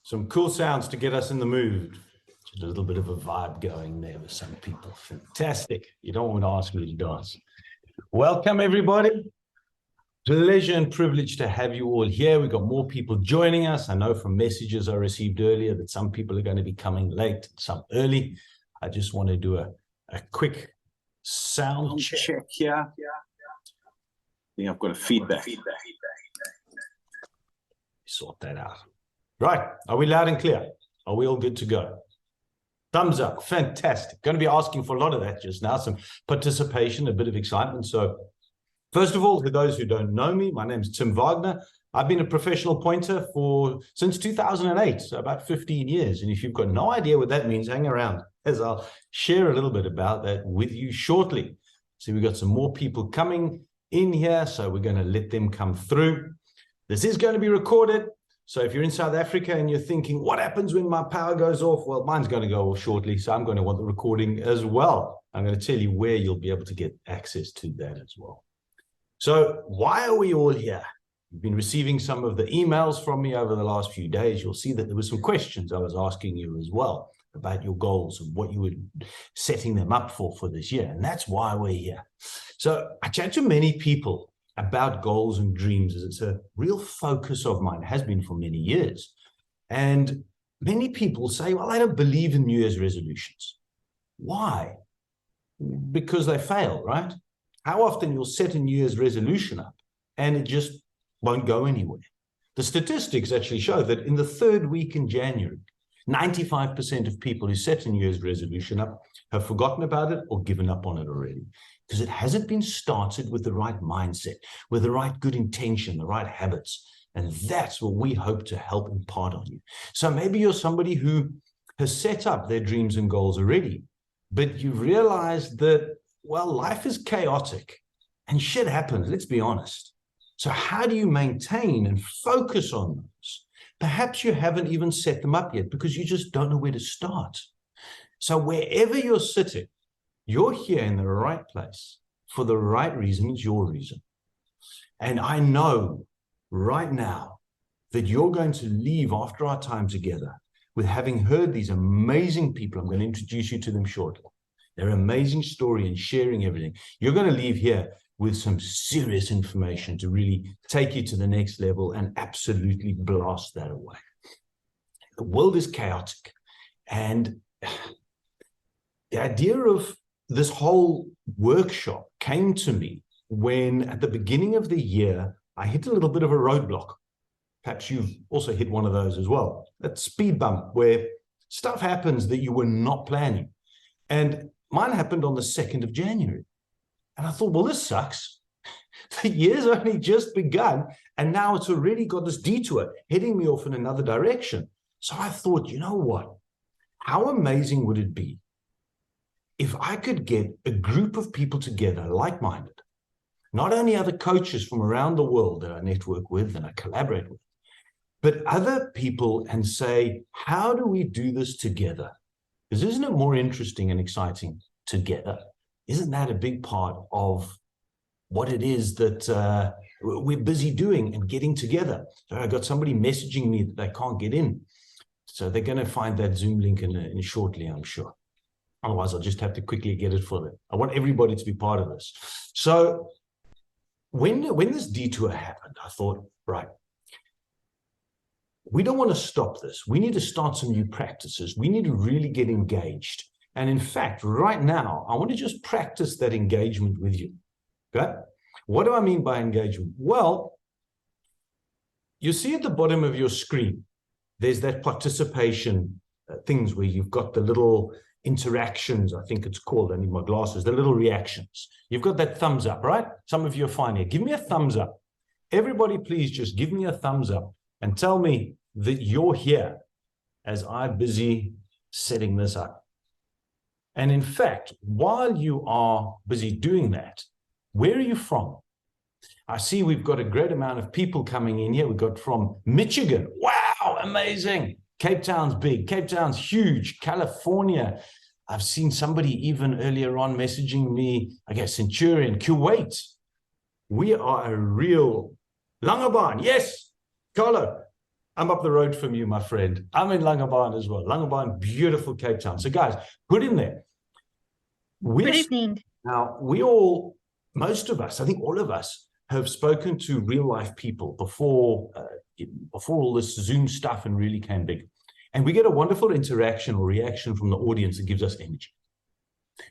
Some cool sounds to get us in the mood. Just a little bit of a vibe going there with some people. Fantastic. You don't want to ask me to dance. Welcome, everybody. Pleasure and privilege to have you all here. We've got more people joining us. I know from messages I received earlier that some people are going to be coming late, some early. I just want to do a quick sound check here. I think I've got a feedback. Sort that out. Right. Are we loud and clear? Are we all good to go? Thumbs up. Fantastic. Going to be asking for a lot of that just now. Some participation, a bit of excitement. So first of all, for those who don't know me, my name is Tim Wagner. I've been a professional pointer since 2008, so about 15 years. And if you've got no idea what that means, hang around as I'll share a little bit about that with you shortly. So we've got some more people coming in here, so we're going to let them come through. This is going to be recorded. So if you're in South Africa and you're thinking, what happens when my power goes off? Well, mine's going to go off shortly, so I'm going to want the recording as well. I'm going to tell you where you'll be able to get access to that as well. So why are we all here? You've been receiving some of the emails from me over the last few days. You'll see that there were some questions I was asking you as well about your goals and what you were setting them up for this year. And that's why we're here. So I chat to many people about goals and dreams, as it's a real focus of mine, has been for many years. And many people say, well, I don't believe in New Year's resolutions. Why? Because they fail, right? How often you'll set a New Year's resolution up and it just won't go anywhere. The statistics actually show that in the third week in January, 95% of people who set a New Year's resolution up have forgotten about it or given up on it already, because it hasn't been started with the right mindset, with the right good intention, the right habits. And that's what we hope to help impart on you. So maybe you're somebody who has set up their dreams and goals already, but you realize that, well, life is chaotic and shit happens, let's be honest. So how do you maintain and focus on those? Perhaps you haven't even set them up yet because you just don't know where to start. So wherever you're sitting, you're here in the right place for the right reason. It's your reason. And I know right now that you're going to leave after our time together with having heard these amazing people. I'm going to introduce you to them shortly. Their amazing story and sharing everything. You're going to leave here with some serious information to really take you to the next level and absolutely blast that away. The world is chaotic. And the idea of this whole workshop came to me when at the beginning of the year, I hit a little bit of a roadblock. Perhaps you've also hit one of those as well. That speed bump where stuff happens that you were not planning. And mine happened on the 2nd of January. And I thought, well, this sucks. The year's only just begun, and now it's already got this detour heading me off in another direction. So I thought, you know what? How amazing would it be if I could get a group of people together, like-minded, not only other coaches from around the world that I network with and I collaborate with, but other people, and say, how do we do this together? Because isn't it more interesting and exciting together? Isn't that a big part of what it is that we're busy doing and getting together? So I got somebody messaging me that they can't get in. So they're going to find that Zoom link in shortly, I'm sure. Otherwise, I'll just have to quickly get it for them. I want everybody to be part of this. So when this detour happened, I thought, right, we don't want to stop this. We need to start some new practices. We need to really get engaged. And in fact, right now, I want to just practice that engagement with you. Okay? What do I mean by engagement? Well, you see at the bottom of your screen, there's that participation things where you've got the little interactions, I think it's called, I need my glasses, the little reactions. You've got that thumbs up, right? Some of you are fine here. Give me a thumbs up. Everybody, please just give me a thumbs up and tell me that you're here as I'm busy setting this up. And in fact, while you are busy doing that, where are you from? I see we've got a great amount of people coming in here. We've got from Michigan. Wow, amazing. Cape Town's big. Cape Town's huge. California. I've seen somebody even earlier on messaging me, I guess, Centurion, Kuwait. We are a real Langebaan. Yes, Carlo. I'm up the road from you, my friend. I'm in Langebaan as well. Langebaan, beautiful Cape Town. So guys, put in there. Good evening. Now, most of us, I think all of us, have spoken to real life people before all this Zoom stuff and really came big. And we get a wonderful interaction or reaction from the audience that gives us energy.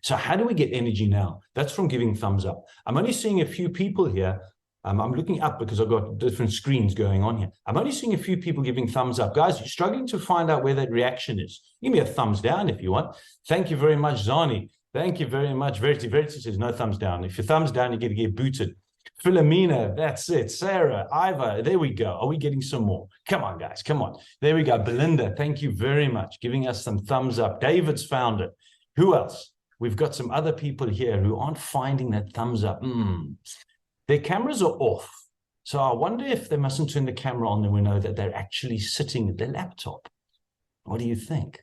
So how do we get energy now? That's from giving thumbs up. I'm only seeing a few people here. I'm looking up because I've got different screens going on here. I'm only seeing a few people giving thumbs up. Guys, you're struggling to find out where that reaction is. Give me a thumbs down if you want. Thank you very much, Zani. Thank you very much. Verity says no thumbs down. If your thumbs down, you're going to get booted. Philomena, that's it. Sarah, Iva, there we go. Are we getting some more? Come on, guys, come on. There we go. Belinda, thank you very much. Giving us some thumbs up. David's found it. Who else? We've got some other people here who aren't finding that thumbs up. Their cameras are off. So I wonder if they mustn't turn the camera on, then we know that they're actually sitting at their laptop. What do you think?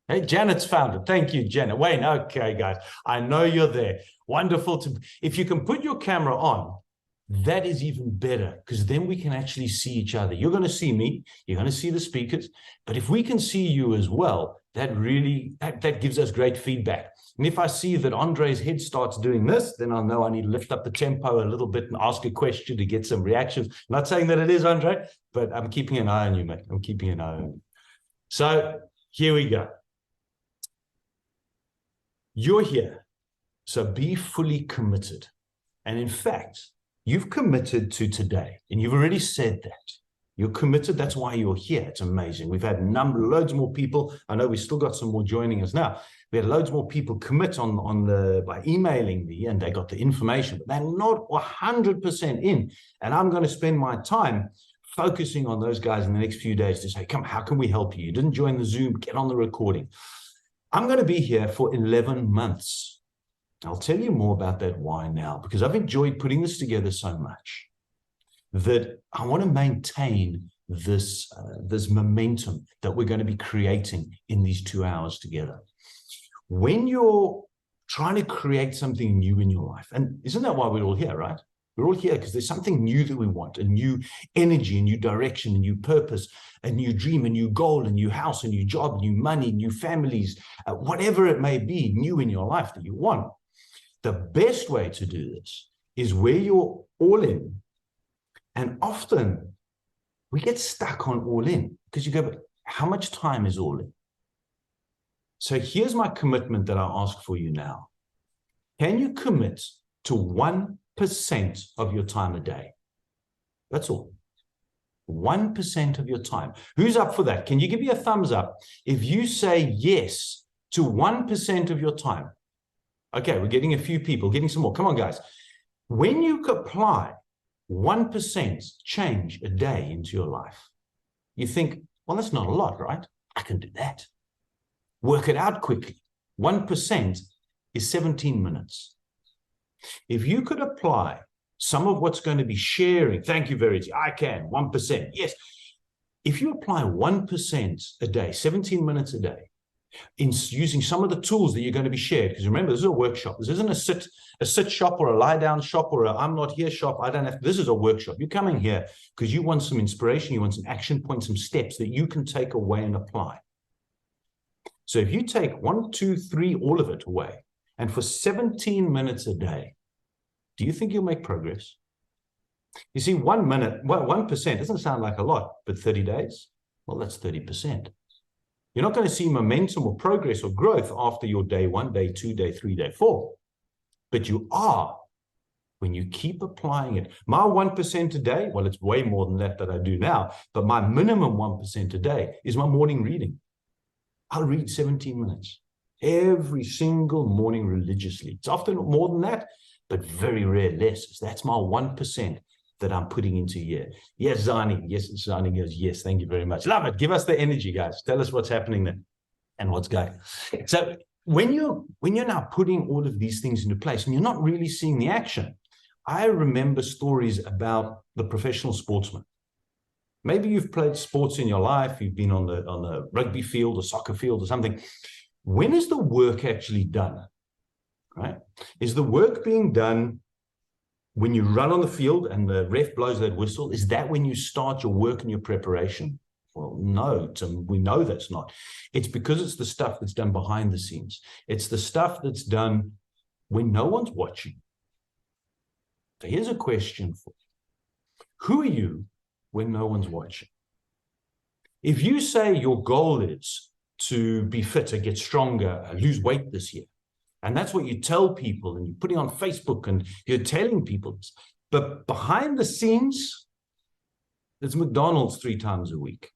Hey, Janet's found it. Thank you, Janet. Wayne, okay, guys. I know you're there. Wonderful. If you can put your camera on, that is even better, because then we can actually see each other. You're going to see me. You're going to see the speakers. But if we can see you as well, that really, that gives us great feedback. And if I see that Andre's head starts doing this, then I'll know I need to lift up the tempo a little bit and ask a question to get some reactions. I'm not saying that it is, Andre, but I'm keeping an eye on you, mate. I'm keeping an eye on you. So here we go. You're here, so be fully committed. And in fact, you've committed to today, and you've already said that. You're committed. That's why you're here. It's amazing. We've had loads more people. I know we still got some more joining us now. We had loads more people commit by emailing me, and they got the information, but they're not 100% in. And I'm going to spend my time focusing on those guys in the next few days to say, come, how can we help you? You didn't join the Zoom, get on the recording. I'm going to be here for 11 months. I'll tell you more about that why now, because I've enjoyed putting this together so much that I want to maintain this momentum that we're going to be creating in these 2 hours together. When you're trying to create something new in your life, and isn't that why we're all here, right? We're all here because there's something new that we want, a new energy, a new direction, a new purpose, a new dream, a new goal, a new house, a new job, new money, new families, whatever it may be new in your life that you want. The best way to do this is where you're all in. And often we get stuck on all in because you go, but how much time is all in? So here's my commitment that I ask for you now. Can you commit to 1% of your time a day? That's all. 1% of your time. Who's up for that? Can you give me a thumbs up if you say yes to 1% of your time? Okay, we're getting a few people, getting some more. Come on, guys. When you apply 1% change a day into your life, you think, well, that's not a lot, right? I can do that. Work it out quickly. 1% is 17 minutes. If you could apply some of what's going to be sharing, thank you, Verity, I can, 1%, yes. If you apply 1% a day, 17 minutes a day, in using some of the tools that you're going to be shared, because remember, this is a workshop. This isn't a sit shop or a lie down shop or a I'm not here shop. I don't have. This is a workshop. You're coming here because you want some inspiration, you want some action points, some steps that you can take away and apply. So if you take 1, 2, 3, all of it away, and for 17 minutes a day, do you think you'll make progress? You see, 1 minute, well, 1% doesn't sound like a lot, but 30 days, well, that's 30%. You're not going to see momentum or progress or growth after your day 1, day 2, day 3, day 4. But you are when you keep applying it. My 1% a day, well, it's way more than that I do now, but my minimum 1% a day is my morning reading. I'll read 17 minutes every single morning religiously. It's often more than that, but very rare less. That's my 1% that I'm putting into here. Yes, Zani. Yes, Zani goes, yes, thank you very much. Love it. Give us the energy, guys. Tell us what's happening there and what's going. So when you're now putting all of these things into place and you're not really seeing the action, I remember stories about the professional sportsman. Maybe you've played sports in your life. You've been on the rugby field or soccer field or something. When is the work actually done? Right? Is the work being done when you run on the field and the ref blows that whistle? Is that when you start your work and your preparation? Well, no, Tim, we know that's not. It's because it's the stuff that's done behind the scenes. It's the stuff that's done when no one's watching. So here's a question for you. Who are you when no one's watching? If you say your goal is to be fitter, get stronger, lose weight this year, and that's what you tell people, and you're putting on Facebook and you're telling people this, but behind the scenes, it's McDonald's 3 times a week.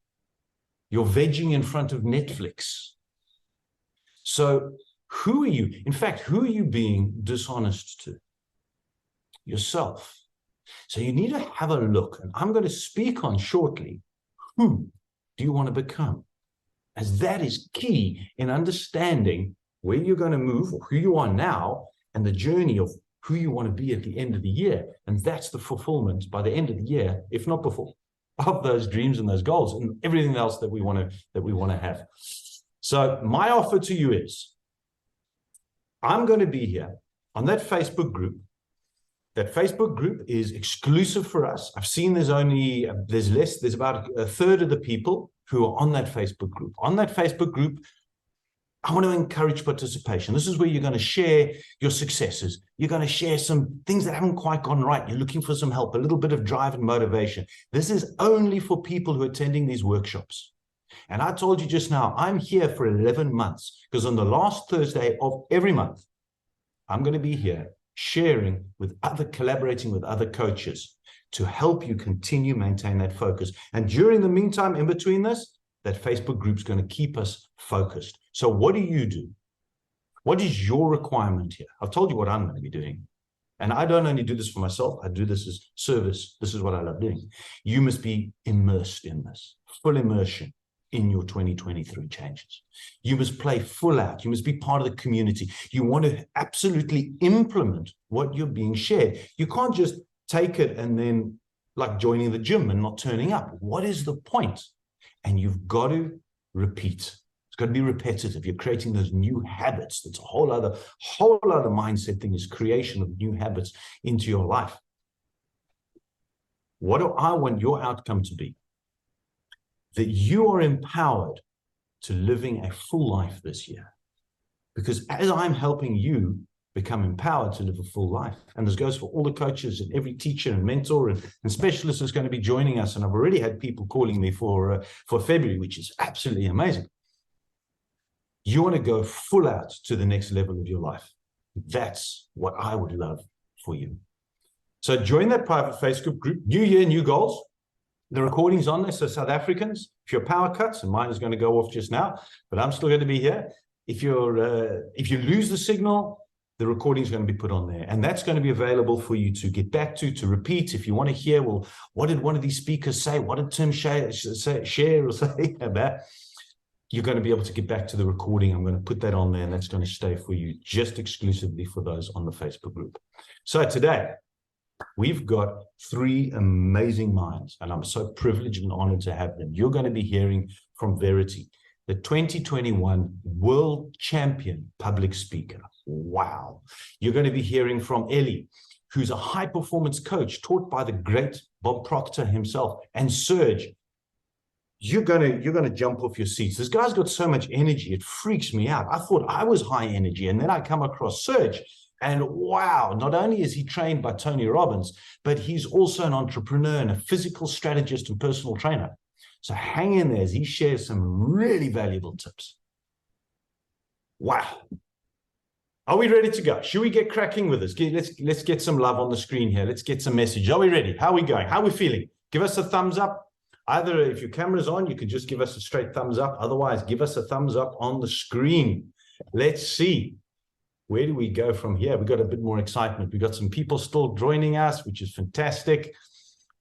You're vegging in front of Netflix. So who are you? In fact, who are you being dishonest to? Yourself. So you need to have a look, and I'm going to speak on shortly, who do you want to become? As that is key in understanding where you're going to move, or who you are now, and the journey of who you want to be at the end of the year. And that's the fulfillment by the end of the year, if not before, of those dreams and those goals and everything else that we want to have. So my offer to you is, I'm going to be here on that Facebook group. That Facebook group is exclusive for us. I've seen there's about a third of the people who are on that Facebook group. On that Facebook group, I want to encourage participation. This is where you're going to share your successes. You're going to share some things that haven't quite gone right. You're looking for some help, a little bit of drive and motivation. This is only for people who are attending these workshops. And I told you just now, I'm here for 11 months because on the last Thursday of every month, I'm going to be here sharing with collaborating with other coaches to help you continue maintain that focus. And during the meantime, in between this, that Facebook group is going to keep us focused. So what do you do? What is your requirement here? I've told you what I'm going to be doing. And I don't only do this for myself. I do this as service. This is what I love doing. You must be immersed in this, full immersion in your 2023 changes. You must play full out. You must be part of the community. You want to absolutely implement what you're being shared. You can't just take it and then like joining the gym and not turning up. What is the point? And you've got to repeat. It's got to be repetitive. You're creating those new habits. That's a whole other mindset thing, is creation of new habits into your life. What do I want your outcome to be? That you are empowered to living a full life this year. Because as I'm helping you become empowered to live a full life, and this goes for all the coaches and every teacher and mentor and specialist that's going to be joining us, and I've already had people calling me for February, which is absolutely amazing. You want to go full out to the next level of your life. That's what I would love for you. So join that private Facebook group, New Year, New Goals. The recording's on there, so South Africans, if your power cuts, and mine is going to go off just now, but I'm still going to be here. If you lose the signal, the recording is going to be put on there, and that's going to be available for you to get back to repeat. If you want to hear, well, what did one of these speakers say? What did Tim share or say about? You're going to be able to get back to the recording. I'm going to put that on there, and that's going to stay for you just exclusively for those on the Facebook group. So today, we've got 3 amazing minds, and I'm so privileged and honored to have them. You're going to be hearing from Verity, the 2021 world champion public speaker. Wow. You're going to be hearing from Ellie, who's a high performance coach taught by the great Bob Proctor himself, and Serge. You're going to jump off your seats. This guy's got so much energy. It freaks me out. I thought I was high energy, and then I come across Serge. And wow, not only is he trained by Tony Robbins, but he's also an entrepreneur and a physical strategist and personal trainer. So hang in there as he shares some really valuable tips. Wow. Are we ready to go? Should we get cracking with this? Let's get some love on the screen here. Let's get some message. Are we ready? How are we going? How are we feeling? Give us a thumbs up. Either if your camera's on, you can just give us a straight thumbs up. Otherwise, give us a thumbs up on the screen. Let's see. Where do we go from here? We got a bit more excitement. We got some people still joining us, which is fantastic.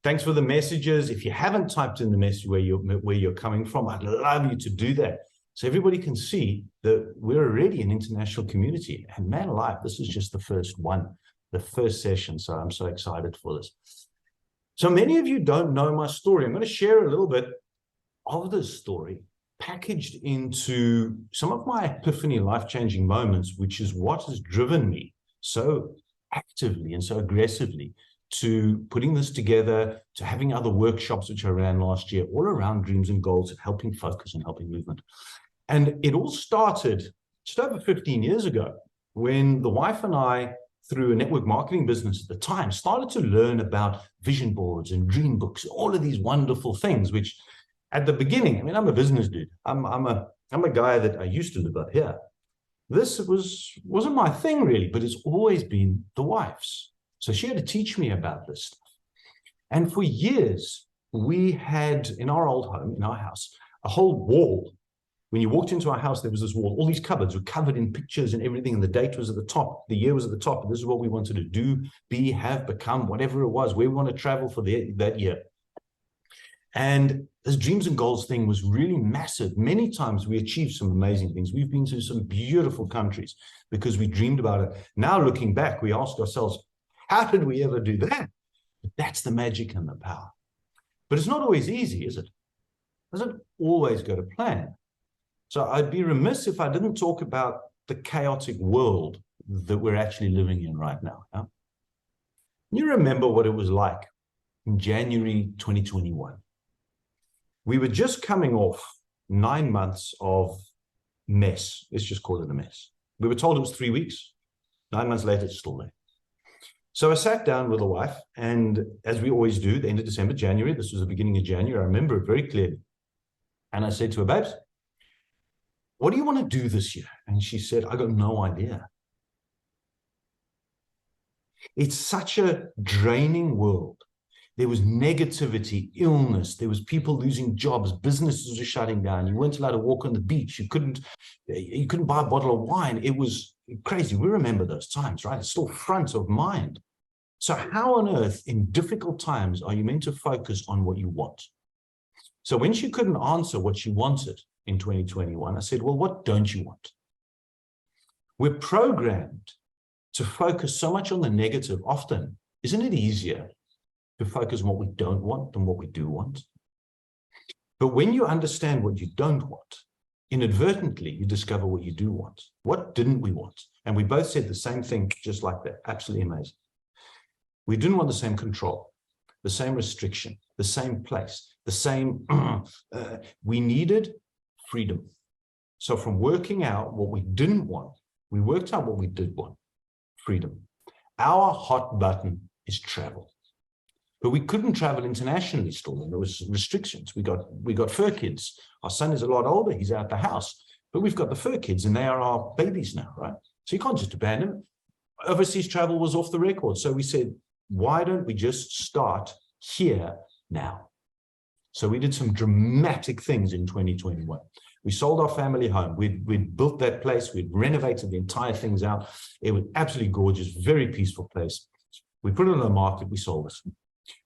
Thanks for the messages. If you haven't typed in the message where you're coming from, I'd love you to do that, so everybody can see that we're already an international community. And man alive, this is just the first session. So I'm so excited for this. So many of you don't know my story. I'm going to share a little bit of this story, packaged into some of my epiphany life-changing moments, which is what has driven me so actively and so aggressively to putting this together, to having other workshops, which I ran last year, all around dreams and goals and helping focus and helping movement. And it all started just over 15 years ago when the wife and I, through a network marketing business at the time, started to learn about vision boards and dream books, all of these wonderful things, which at the beginning, I mean, I'm a business dude. I'm a guy that I used to live up here. This wasn't my thing really, but it's always been the wife's. So she had to teach me about this stuff. And for years, we had in our old home, in our house, a whole wall. When you walked into our house, there was this wall. All these cupboards were covered in pictures and everything, and the date was at the top. The year was at the top. And this is what we wanted to do, be, have, become, whatever it was, where we want to travel for that year. And this dreams and goals thing was really massive. Many times we achieved some amazing things. We've been to some beautiful countries because we dreamed about it. Now looking back, we ask ourselves, how did we ever do that? But that's the magic and the power. But it's not always easy, is it? It doesn't always go to plan. So I'd be remiss if I didn't talk about the chaotic world that we're actually living in right now. Yeah? You remember what it was like in January 2021. We were just coming off 9 months of mess. Let's just call it a mess. We were told it was 3 weeks. 9 months later, it's still there. So I sat down with the wife, and as we always do, the end of December, January, this was the beginning of January, I remember it very clearly. And I said to her, babes, what do you want to do this year? And she said, I got no idea. It's such a draining world. There was negativity, illness. There was people losing jobs. Businesses were shutting down. You weren't allowed to walk on the beach. You couldn't buy a bottle of wine. It was crazy. We remember those times, right? It's still front of mind. So how on earth in difficult times are you meant to focus on what you want? So when she couldn't answer what she wanted in 2021, I said, well, what don't you want? We're programmed to focus so much on the negative. Often, isn't it easier to focus on what we don't want than what we do want? But when you understand what you don't want, inadvertently, you discover what you do want. What didn't we want? And we both said the same thing, just like that. Absolutely amazing. We didn't want the same control, the same restriction, the same place, the same, we needed freedom. So from working out what we didn't want, we worked out what we did want, freedom. Our hot button is travel. But we couldn't travel internationally still, and there was restrictions. We got fur kids. Our son is a lot older, he's out the house, but we've got the fur kids and they are our babies now, right? So you can't just abandon them. Overseas travel was off the record. So we said, why don't we just start here now? So we did some dramatic things in 2021. We sold our family home. We'd built that place. We'd renovated the entire things out. It was absolutely gorgeous, very peaceful place. We put it on the market. We sold it.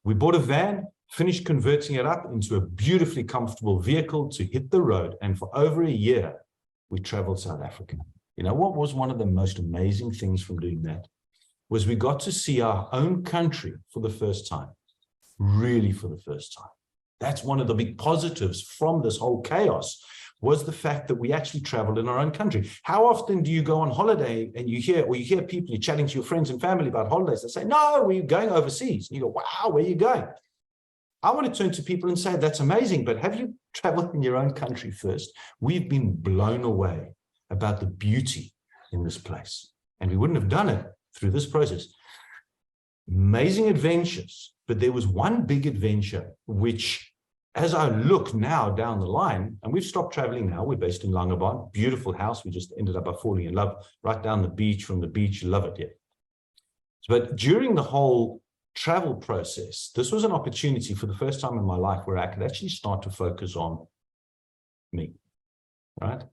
We bought a van, finished converting it up into a beautifully comfortable vehicle to hit the road. And for over a year, we traveled South Africa. You know what was one of the most amazing things from doing that? Was we got to see our own country for the first time, really for the first time. That's one of the big positives from this whole chaos, was the fact that we actually traveled in our own country. How often do you go on holiday and you hear people, you're chatting to your friends and family about holidays, they say, no, we're going overseas. And you go, wow, where are you going? I want to turn to people and say, that's amazing, but have you traveled in your own country first? We've been blown away about the beauty in this place. And we wouldn't have done it through this process. Amazing adventures, but there was one big adventure which, as I look now down the line, and we've stopped traveling now, we're based in Langebaan, beautiful house. We just ended up by falling in love right down the beach, from the beach, love it, yeah. But during the whole travel process, this was an opportunity for the first time in my life where I could actually start to focus on me, right?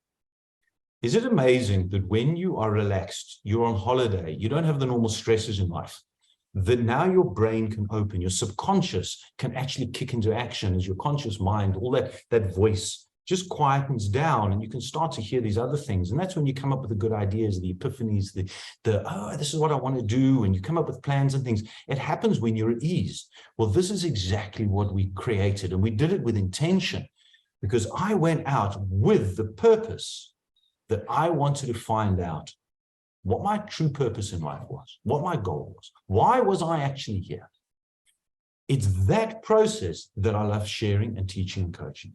Is it amazing that when you are relaxed, you're on holiday, you don't have the normal stresses in life, that now your brain can open, your subconscious can actually kick into action as your conscious mind, all that voice just quietens down and you can start to hear these other things. And that's when you come up with the good ideas, the epiphanies, oh, this is what I want to do. And you come up with plans and things. It happens when you're at ease. Well, this is exactly what we created, and we did it with intention, because I went out with the purpose that I wanted to find out what my true purpose in life was, what my goal was. Why was I actually here? It's that process that I love sharing and teaching and coaching.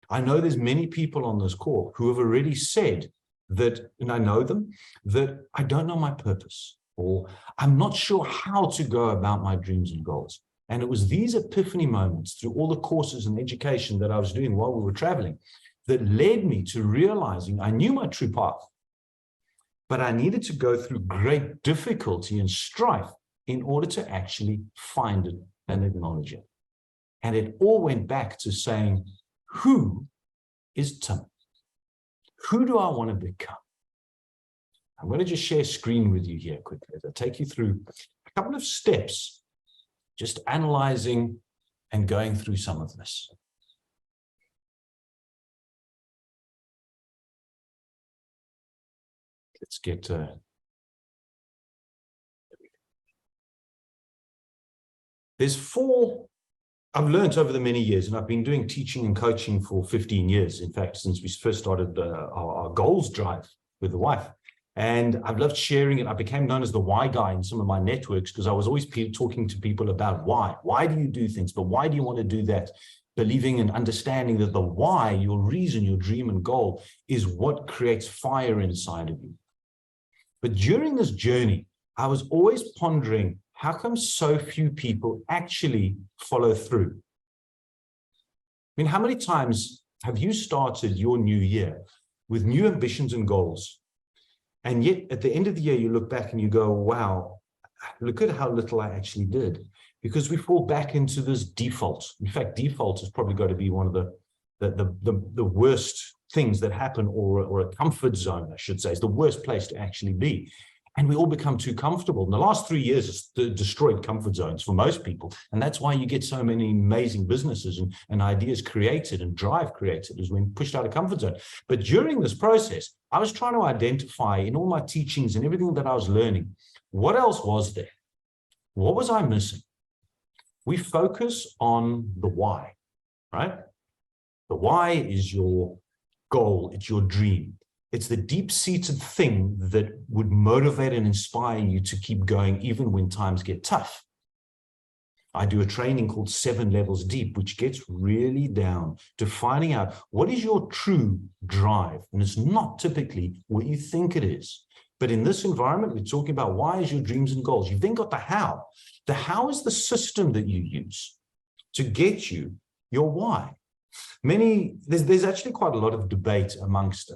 I know there's many people on this call who have already said that, and I know them, that I don't know my purpose, or I'm not sure how to go about my dreams and goals. And it was these epiphany moments through all the courses and education that I was doing while we were traveling that led me to realizing I knew my true path, but I needed to go through great difficulty and strife in order to actually find it and acknowledge it. And it all went back to saying, who is Tim? Who do I want to become? I'm going to just share screen with you here quickly as I take you through a couple of steps, just analyzing and going through some of this. Let's get there's four I've learned over the many years, and I've been doing teaching and coaching for 15 years. In fact, since we first started our goals drive with the wife. And I've loved sharing it. I became known as the why guy in some of my networks because I was always talking to people about why. Why do you do things? But why do you want to do that? Believing and understanding that the why, your reason, your dream and goal is what creates fire inside of you. But during this journey, I was always pondering, how come so few people actually follow through? I mean, how many times have you started your new year with new ambitions and goals? And yet at the end of the year, you look back and you go, wow, look at how little I actually did. Because we fall back into this default. In fact, default has probably got to be one of the worst things that happen, or a comfort zone, I should say, is the worst place to actually be. And we all become too comfortable. In the last 3 years, it's destroyed comfort zones for most people. And that's why you get so many amazing businesses and ideas created and drive created, is when pushed out of comfort zone. But during this process, I was trying to identify in all my teachings and everything that I was learning, what else was there? What was I missing? We focus on the why, right? The why is your goal. It's your dream. It's the deep-seated thing that would motivate and inspire you to keep going even when times get tough. I do a training called 7 Levels Deep, which gets really down to finding out what is your true drive. And it's not typically what you think it is. But in this environment, we're talking about why is your dreams and goals. You've then got the how. The how is the system that you use to get you your why. There's actually quite a lot of debate amongst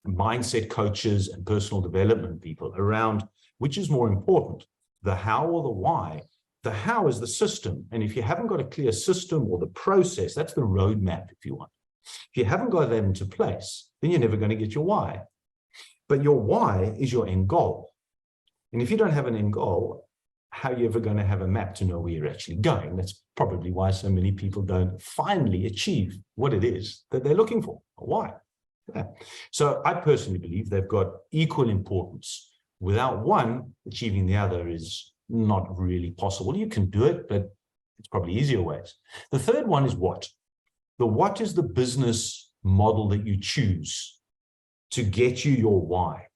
mindset coaches and personal development people around which is more important, the how or the why. The how is the system. And if you haven't got a clear system or the process, that's the roadmap, if you want. If you haven't got that into place, then you're never going to get your why. But your why is your end goal. And if you don't have an end goal, how are you ever going to have a map to know where you're actually going? That's probably why so many people don't finally achieve what it is that they're looking for. Why? Yeah. So I personally believe they've got equal importance. Without one, achieving the other is not really possible. You can do it, but it's probably easier ways. The third one is what? The what is the business model that you choose to get you your why?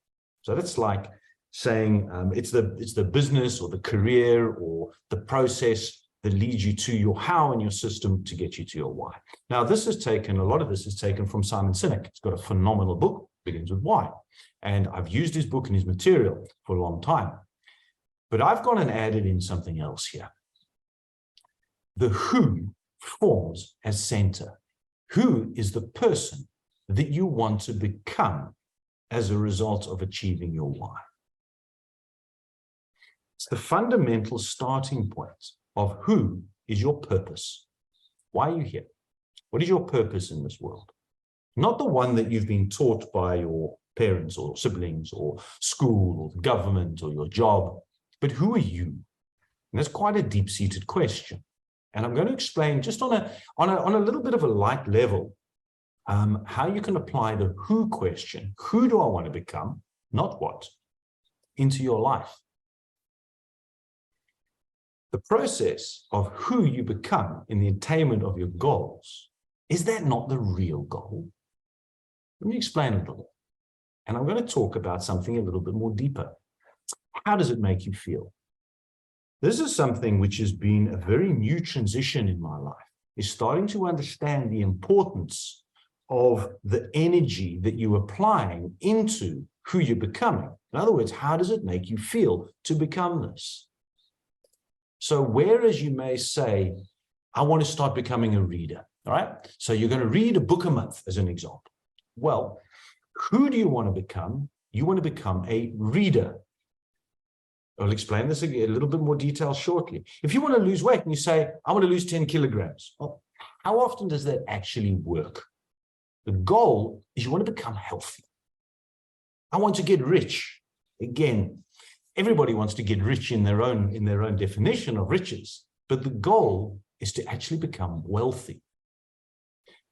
So that's like saying it's the business or the career or the process that leads you to your how and your system to get you to your why. Now, a lot of this is taken from Simon Sinek. He's got a phenomenal book, begins with why. And I've used his book and his material for a long time. But I've gone and added in something else here. The who forms as center. Who is the person that you want to become as a result of achieving your why? It's the fundamental starting point of who is your purpose. Why are you here? What is your purpose in this world? Not the one that you've been taught by your parents or siblings or school or the government or your job, but who are you? And that's quite a deep-seated question. And I'm going to explain just on a little bit of a light level how you can apply the who question, who do I want to become, not what, into your life. The process of who you become in the attainment of your goals, is that not the real goal? Let me explain a little. And I'm going to talk about something a little bit more deeper. How does it make you feel? This is something which has been a very new transition in my life, is starting to understand the importance of the energy that you're applying into who you're becoming. In other words, how does it make you feel to become this? So whereas you may say, I want to start becoming a reader, all right? So you're going to read a book a month as an example. Well, who do you want to become? You want to become a reader. I'll explain this again, a little bit more detail shortly. If you want to lose weight and you say, I want to lose 10 kilograms, well, how often does that actually work? The goal is you want to become healthy. I want to get rich. Again, everybody wants to get rich in their own definition of riches, but the goal is to actually become wealthy.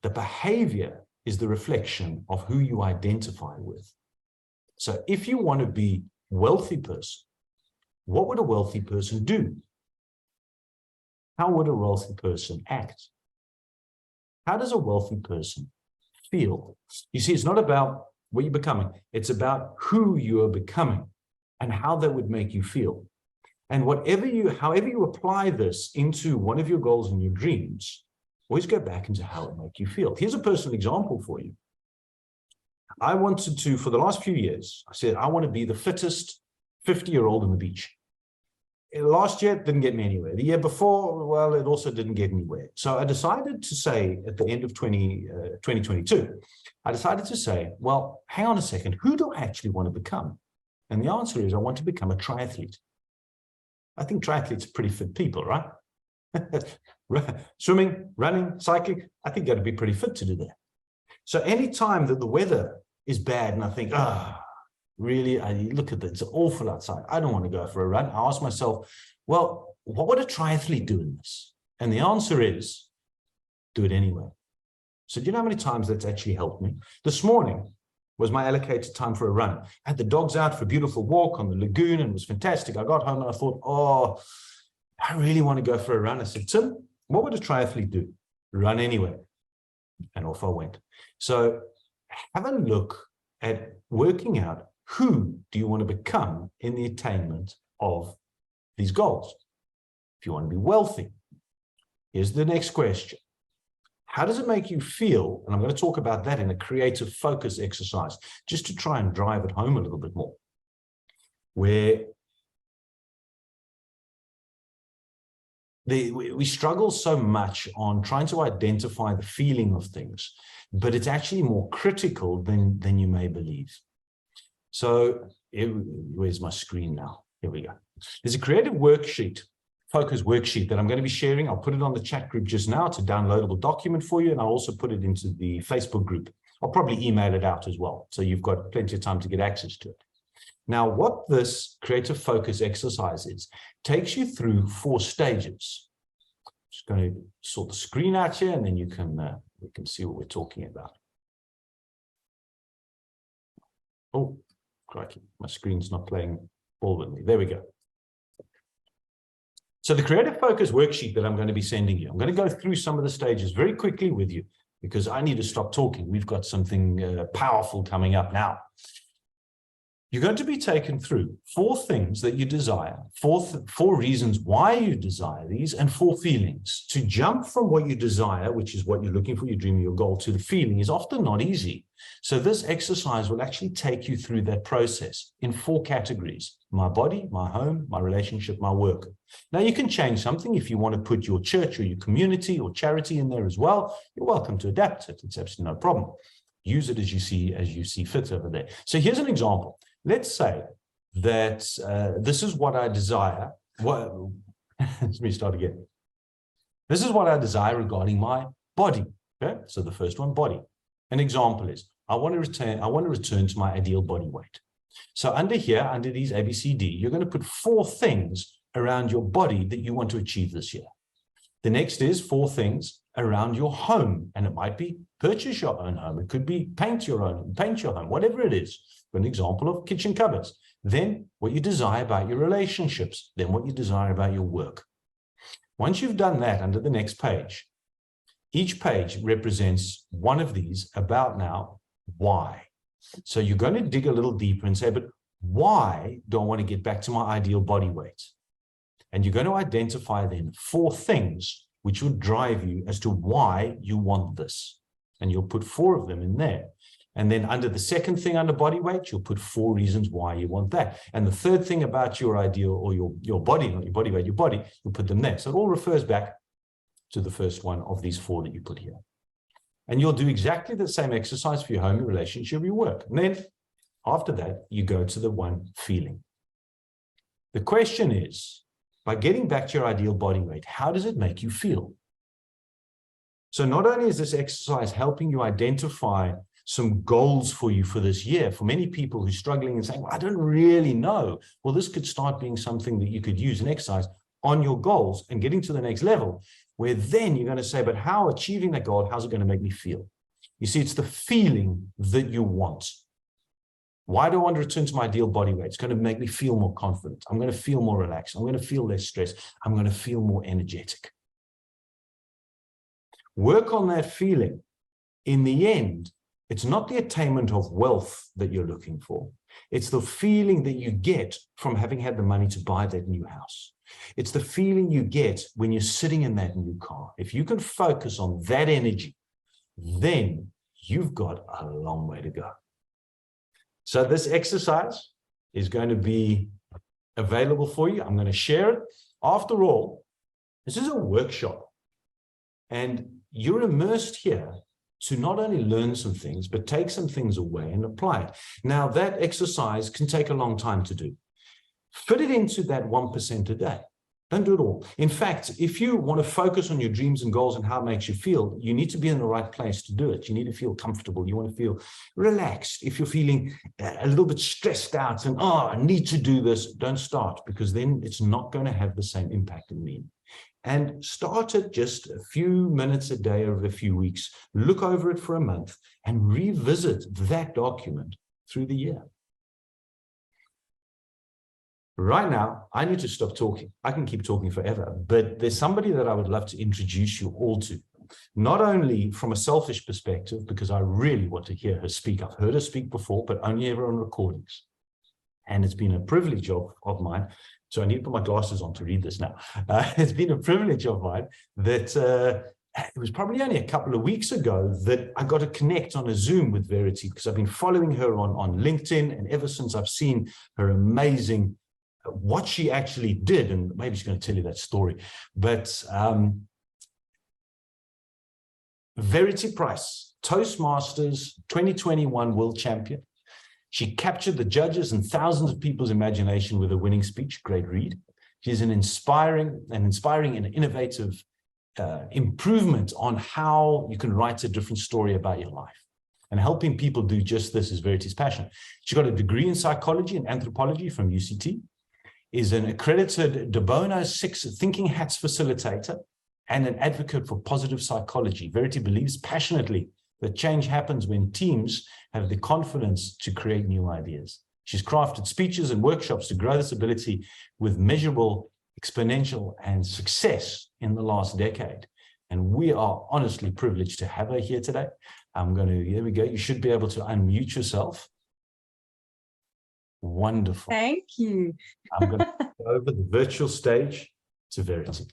The behavior is the reflection of who you identify with. So if you want to be a wealthy person, what would a wealthy person do? How would a wealthy person act? How does a wealthy person feel? You see, it's not about what you're becoming. It's about who you are becoming and how that would make you feel. And however you apply this into one of your goals and your dreams, always go back into how it makes you feel. Here's a personal example for you. I wanted to, for the last few years, I said, I want to be the fittest 50-year-old on the beach. Last year, it didn't get me anywhere. The year before, well, it also didn't get anywhere. So I decided to say at the end of 2022, I decided to say, well, hang on a second, who do I actually want to become? And the answer is I want to become a triathlete. I think triathletes are pretty fit people, right? Swimming, running, cycling, I think that'd be pretty fit to do that. So any time that the weather is bad and I think, really, I look at it, it's awful outside, I don't want to go for a run, I ask myself, well, what would a triathlete do in this? And the answer is, do it anyway. So do you know how many times that's actually helped me? This morning was my allocated time for a run. I had the dogs out for a beautiful walk on the lagoon and it was fantastic. I got home and I thought, oh, I really want to go for a run. I said, Tim, what would a triathlete do? Run anyway. And off I went. So have a look at working out who do you want to become in the attainment of these goals. If you want to be wealthy, here's the next question. How does it make you feel? And I'm going to talk about that in a creative focus exercise, just to try and drive it home a little bit more, where we struggle so much on trying to identify the feeling of things, but it's actually more critical than you may believe. So where's my screen now? Here we go. There's a creative worksheet, focus worksheet that I'm going to be sharing. I'll put it on the chat group just now. It's a downloadable document for you, and I'll also put it into the Facebook group. I'll probably email it out as well, so you've got plenty of time to get access to it. Now, what this creative focus exercise is, takes you through 4 stages. I'm just going to sort the screen out here, and then you can see what we're talking about. Oh, crikey, my screen's not playing ball with me. There we go. So the creative focus worksheet that I'm going to be sending you, I'm going to go through some of the stages very quickly with you because I need to stop talking. We've got something powerful coming up now. You're going to be taken through 4 things that you desire, 4 reasons why you desire these, and 4 feelings. To jump from what you desire, which is what you're looking for, your dream, your goal, to the feeling is often not easy. So this exercise will actually take you through that process in 4 categories: my body, my home, my relationship, my work. Now you can change something if you want to put your church or your community or charity in there as well. You're welcome to adapt it. It's absolutely no problem. Use it as you see fit over there. So here's an example. Let's say that this is what I desire. Let me start again. This is what I desire regarding my body. Okay, so the first one, body. An example is I want to return to my ideal body weight. So under here, under these ABCD, you're going to put 4 things around your body that you want to achieve this year. The next is 4 things around your home, and it might be purchase your own home. It could be paint your home, whatever it is. For an example of kitchen cupboards. Then what you desire about your relationships. Then what you desire about your work. Once you've done that, under the next page, each page represents one of these about now, why. So you're going to dig a little deeper and say, but why do I want to get back to my ideal body weight? And you're going to identify then 4 things which would drive you as to why you want this. And you'll put 4 of them in there. And then under the second thing under body weight, you'll put 4 reasons why you want that. And the third thing about your ideal, or your body, not your body weight, your body, you'll put them there. So it all refers back to the first one of these 4 that you put here. And you'll do exactly the same exercise for your home, your relationship, your work. And then after that, you go to the one feeling. The question is, by getting back to your ideal body weight, how does it make you feel? So not only is this exercise helping you identify some goals for you for this year, for many people who are struggling and saying, well, I don't really know. Well, this could start being something that you could use an exercise on your goals and getting to the next level, where then you're going to say, but how achieving that goal, how's it going to make me feel? You see, it's the feeling that you want. Why do I want to return to my ideal body weight? It's going to make me feel more confident. I'm going to feel more relaxed. I'm going to feel less stress. I'm going to feel more energetic. Work on that feeling. In the end, it's not the attainment of wealth that you're looking for. It's the feeling that you get from having had the money to buy that new house. It's the feeling you get when you're sitting in that new car. If you can focus on that energy, then you've got a long way to go. So this exercise is going to be available for you. I'm going to share it. After all, this is a workshop, and you're immersed here to not only learn some things, but take some things away and apply it. Now, that exercise can take a long time to do. Fit it into that 1% a day. Don't do it all. In fact, if you want to focus on your dreams and goals and how it makes you feel, you need to be in the right place to do it. You need to feel comfortable. You want to feel relaxed. If you're feeling a little bit stressed out and, oh, I need to do this, don't start, because then it's not going to have the same impact in me. And start it just a few minutes a day over a few weeks. Look over it for a month and revisit that document through the year. Right now, I need to stop talking. I can keep talking forever, but there's somebody that I would love to introduce you all to. Not only from a selfish perspective, because I really want to hear her speak. I've heard her speak before, but only ever on recordings. And it's been a privilege of mine. So I need to put my glasses on to read this now. It's been a privilege of mine that it was probably only a couple of weeks ago that I got to connect on a Zoom with Verity, because I've been following her on LinkedIn. And ever since I've seen her amazing, what she actually did, and maybe she's going to tell you that story. But Verity Price, Toastmasters 2021 world champion. She captured the judges and thousands of people's imagination with a winning speech. Great read. She's an inspiring and innovative improvement on how you can write a different story about your life. And helping people do just this is Verity's passion. She got a degree in psychology and anthropology from UCT, is an accredited De Bono 6 Thinking Hats facilitator, and an advocate for positive psychology. Verity believes passionately that change happens when teams have the confidence to create new ideas. She's crafted speeches and workshops to grow this ability with measurable, exponential, and success in the last decade. And we are honestly privileged to have her here today. Here we go. You should be able to unmute yourself. Wonderful. Thank you. I'm going to go over the virtual stage to Verity.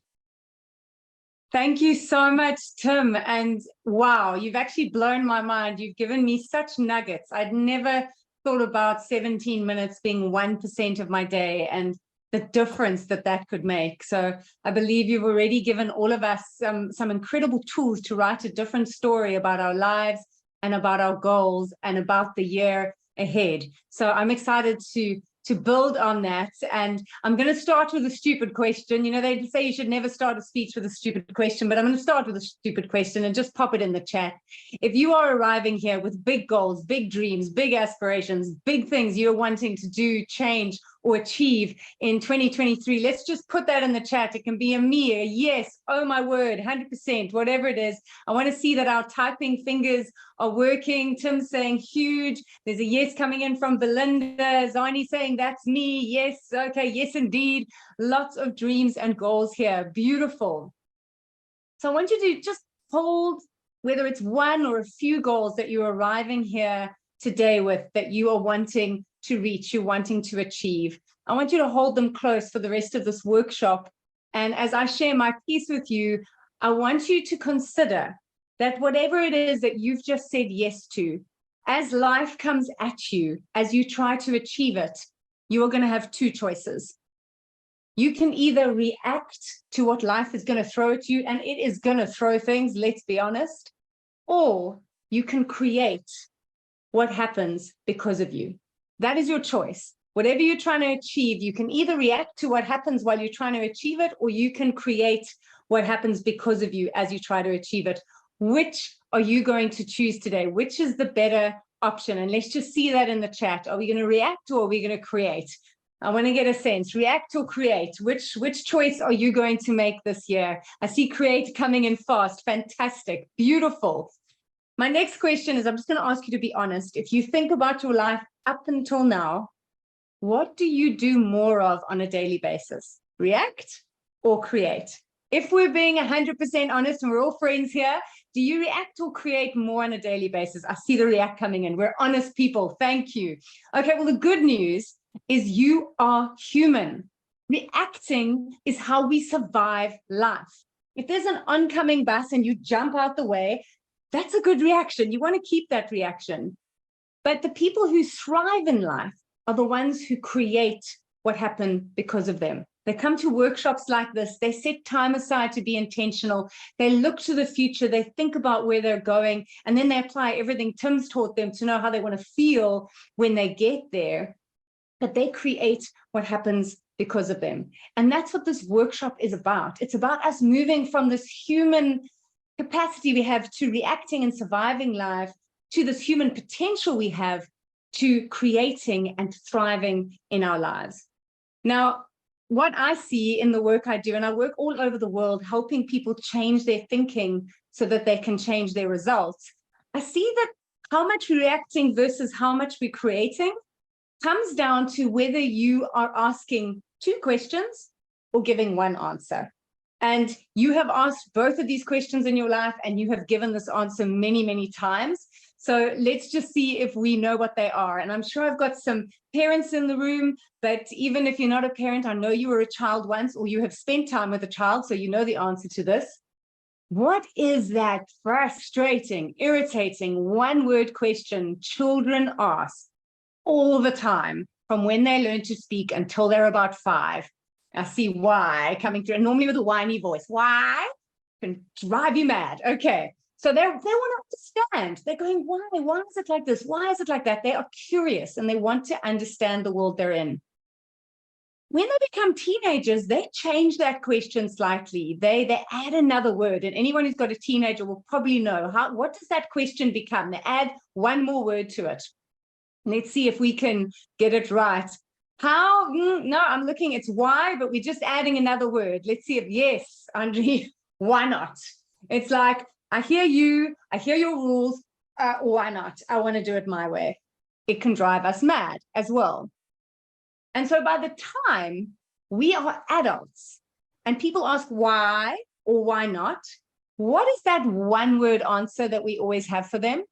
Thank you so much, Tim. And wow, you've actually blown my mind. You've given me such nuggets. I'd never thought about 17 minutes being 1% of my day and the difference that that could make. So I believe you've already given all of us some incredible tools to write a different story about our lives and about our goals and about the year ahead. So I'm excited to build on that. And I'm going to start with a stupid question. You know, they say you should never start a speech with a stupid question, but I'm going to start with a stupid question and just pop it in the chat. If you are arriving here with big goals, big dreams, big aspirations, big things you're wanting to do, change, or achieve in 2023, let's just put that in the chat. It can be a me, a yes, oh my word, 100%, whatever it is. I want to see that our typing fingers are working. Tim's saying huge. There's a yes coming in from Belinda. Zani saying that's me. Yes. Okay. Yes, indeed. Lots of dreams and goals here. Beautiful. So I want you to just hold, whether it's one or a few goals that you're arriving here today with, that you are wanting to reach, you're wanting to achieve. I want you to hold them close for the rest of this workshop. And as I share my piece with you, I want you to consider that whatever it is that you've just said yes to, as life comes at you, as you try to achieve it, you are going to have two choices. You can either react to what life is going to throw at you, and it is going to throw things, let's be honest, or you can create what happens because of you. That is your choice. Whatever you're trying to achieve, you can either react to what happens while you're trying to achieve it, or you can create what happens because of you as you try to achieve it. Which are you going to choose today? Which is the better option? And let's just see that in the chat. Are we going to react or are we going to create? I want to get a sense. React or create? Which choice are you going to make this year? I see create coming in fast. Fantastic. Beautiful. My next question is, I'm just going to ask you to be honest. If you think about your life up until now, what do you do more of on a daily basis? React or create? If we're being 100% honest and we're all friends here, do you react or create more on a daily basis? I see the react coming in. We're honest people. Thank you. Okay, well, the good news is you are human. Reacting is how we survive life. If there's an oncoming bus and you jump out the way, that's a good reaction. You want to keep that reaction. But the people who thrive in life are the ones who create what happened because of them. They come to workshops like this. They set time aside to be intentional. They look to the future. They think about where they're going, and then they apply everything Tim's taught them to know how they want to feel when they get there. But they create what happens because of them. And that's what this workshop is about. It's about us moving from this human capacity we have to reacting and surviving life to this human potential we have to creating and thriving in our lives. Now, what I see in the work I do, and I work all over the world helping people change their thinking so that they can change their results, I see that how much we're reacting versus how much we're creating comes down to whether you are asking two questions or giving one answer. And you have asked both of these questions in your life, and you have given this answer many, many times. So let's just see if we know what they are. And I'm sure I've got some parents in the room, but even if you're not a parent, I know you were a child once, or you have spent time with a child, so you know the answer to this. What is that frustrating, irritating, one-word question children ask all the time from when they learn to speak until they're about 5? I see why coming through, normally with a whiny voice. Why? Can drive you mad. Okay. So they want to understand. They're going, why? Why is it like this? Why is it like that? They are curious and they want to understand the world they're in. When they become teenagers, they change that question slightly. They add another word. And anyone who's got a teenager will probably know what does that question become? They add one more word to it. Let's see if we can get it right. How? No, I'm looking, it's why, but we're just adding another word. Let's see if, yes, Andre, why not? It's like, I hear you, I hear your rules, why not? I want to do it my way. It can drive us mad as well. And so by the time we are adults and people ask why or why not, what is that one word answer that we always have for them?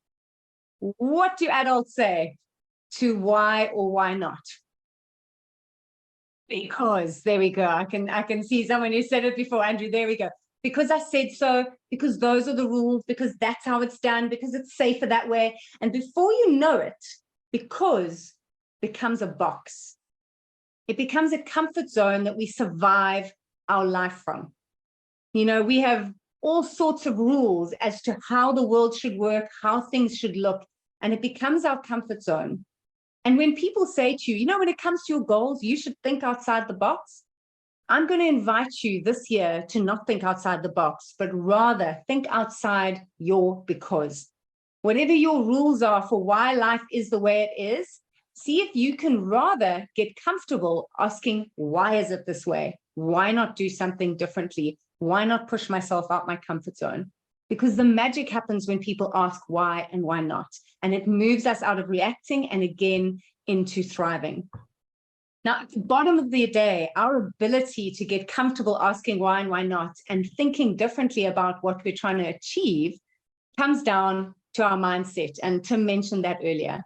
What do adults say to why or why not? Because, there we go. I can see someone who said it before, Andrew, there we go. Because I said so, because those are the rules, because that's how it's done, because it's safer that way. And before you know it, because becomes a box. It becomes a comfort zone that we survive our life from. You know, we have all sorts of rules as to how the world should work, how things should look, and it becomes our comfort zone. And when people say to you, you know, when it comes to your goals, you should think outside the box. I'm going to invite you this year to not think outside the box, but rather think outside your because. Whatever your rules are for why life is the way it is, see if you can rather get comfortable asking, why is it this way? Why not do something differently? Why not push myself out my comfort zone? Because the magic happens when people ask why and why not. And it moves us out of reacting and again into thriving. Now, at the bottom of the day, our ability to get comfortable asking why and why not and thinking differently about what we're trying to achieve comes down to our mindset. And Tim mentioned that earlier.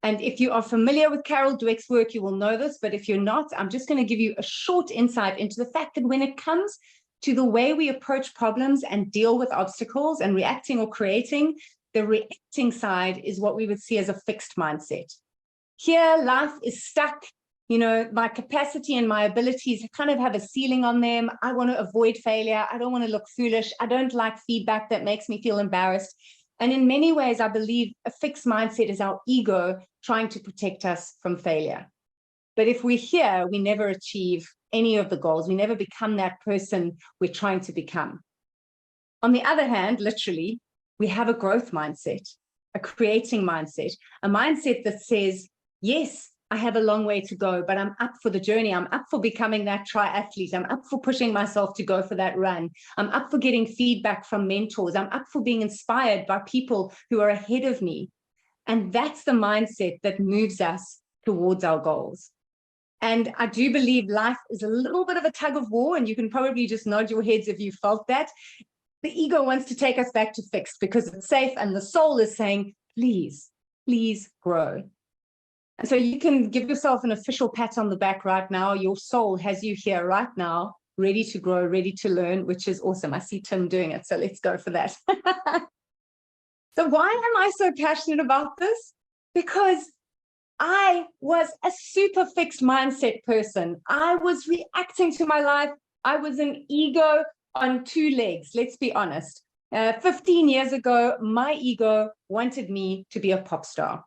And if you are familiar with Carol Dweck's work, you will know this, but if you're not, I'm just going to give you a short insight into the fact that when it comes to the way we approach problems and deal with obstacles and reacting or creating, the reacting side is what we would see as a fixed mindset. Here, life is stuck. You know, my capacity and my abilities kind of have a ceiling on them. I want to avoid failure. I don't want to look foolish. I don't like feedback that makes me feel embarrassed. And in many ways, I believe a fixed mindset is our ego trying to protect us from failure. But if we're here, we never achieve any of the goals. We never become that person we're trying to become. On the other hand, literally, we have a growth mindset, a creating mindset, a mindset that says, yes, I have a long way to go, but I'm up for the journey. I'm up for becoming that triathlete. I'm up for pushing myself to go for that run. I'm up for getting feedback from mentors. I'm up for being inspired by people who are ahead of me. And that's the mindset that moves us towards our goals. And I do believe life is a little bit of a tug of war, and you can probably just nod your heads if you felt that. The ego wants to take us back to fixed because it's safe, and the soul is saying, please, please grow. And so you can give yourself an official pat on the back right now. Your soul has you here right now, ready to grow, ready to learn, which is awesome. I see Tim doing it, so let's go for that. So why am I so passionate about this? Because I was a super fixed mindset person. I was reacting to my life. I was an ego on two legs, let's be honest. 15 years ago, my ego wanted me to be a pop star.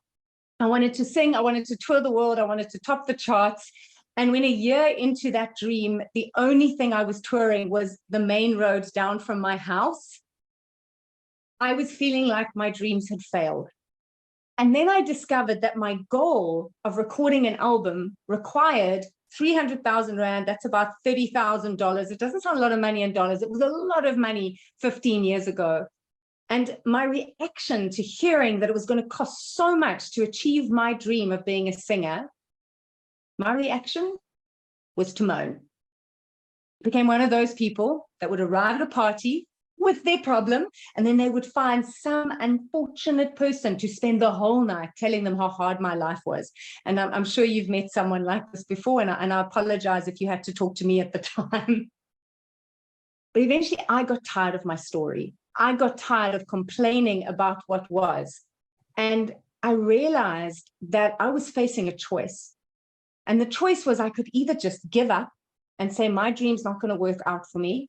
I wanted to sing, I wanted to tour the world, I wanted to top the charts. And when a year into that dream, the only thing I was touring was the main roads down from my house, I was feeling like my dreams had failed. And then I discovered that my goal of recording an album required 300,000 Rand, that's about $30,000. It doesn't sound a lot of money in dollars. It was a lot of money 15 years ago. And my reaction to hearing that it was going to cost so much to achieve my dream of being a singer, my reaction was to moan. I became one of those people that would arrive at a party with their problem, and then they would find some unfortunate person to spend the whole night telling them how hard my life was. And I'm sure you've met someone like this before, and I apologize if you had to talk to me at the time. But eventually I got tired of my story. I got tired of complaining about what was. And I realized that I was facing a choice. And the choice was I could either just give up and say my dream's not going to work out for me,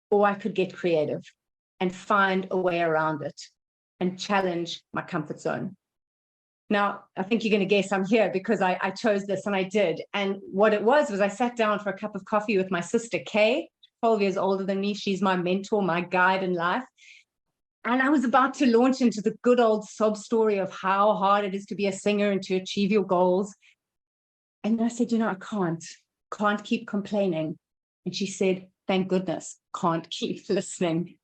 or I could get creative and find a way around it and challenge my comfort zone. Now, I think you're going to guess I'm here because I chose this, and I did. And what it was I sat down for a cup of coffee with my sister, Kay, 12 years older than me. She's my mentor, my guide in life. And I was about to launch into the good old sob story of how hard it is to be a singer and to achieve your goals. And I said, I can't keep complaining. And she said, thank goodness, can't keep listening. I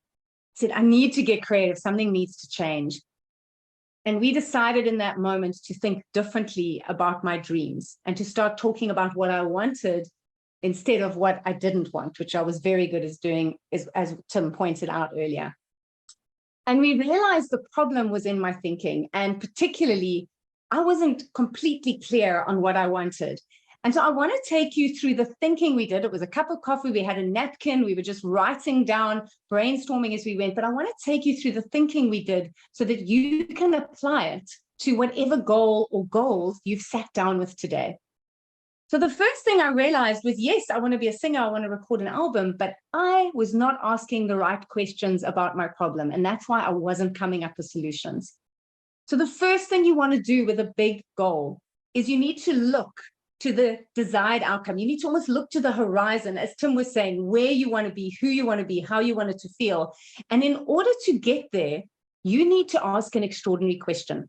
said, I need to get creative. Something needs to change. And we decided in that moment to think differently about my dreams and to start talking about what I wanted instead of what I didn't want, which I was very good at doing, as Tim pointed out earlier. And we realized the problem was in my thinking, and particularly, I wasn't completely clear on what I wanted. And so I want to take you through the thinking we did. It was a cup of coffee, we had a napkin, we were just writing down, brainstorming as we went, but I want to take you through the thinking we did so that you can apply it to whatever goal or goals you've sat down with today. So the first thing I realized was, yes, I want to be a singer, I want to record an album, but I was not asking the right questions about my problem. And that's why I wasn't coming up with solutions. So the first thing you want to do with a big goal is you need to look to the desired outcome. You need to almost look to the horizon, as Tim was saying, where you want to be, who you want to be, how you want it to feel. And in order to get there, you need to ask an extraordinary question.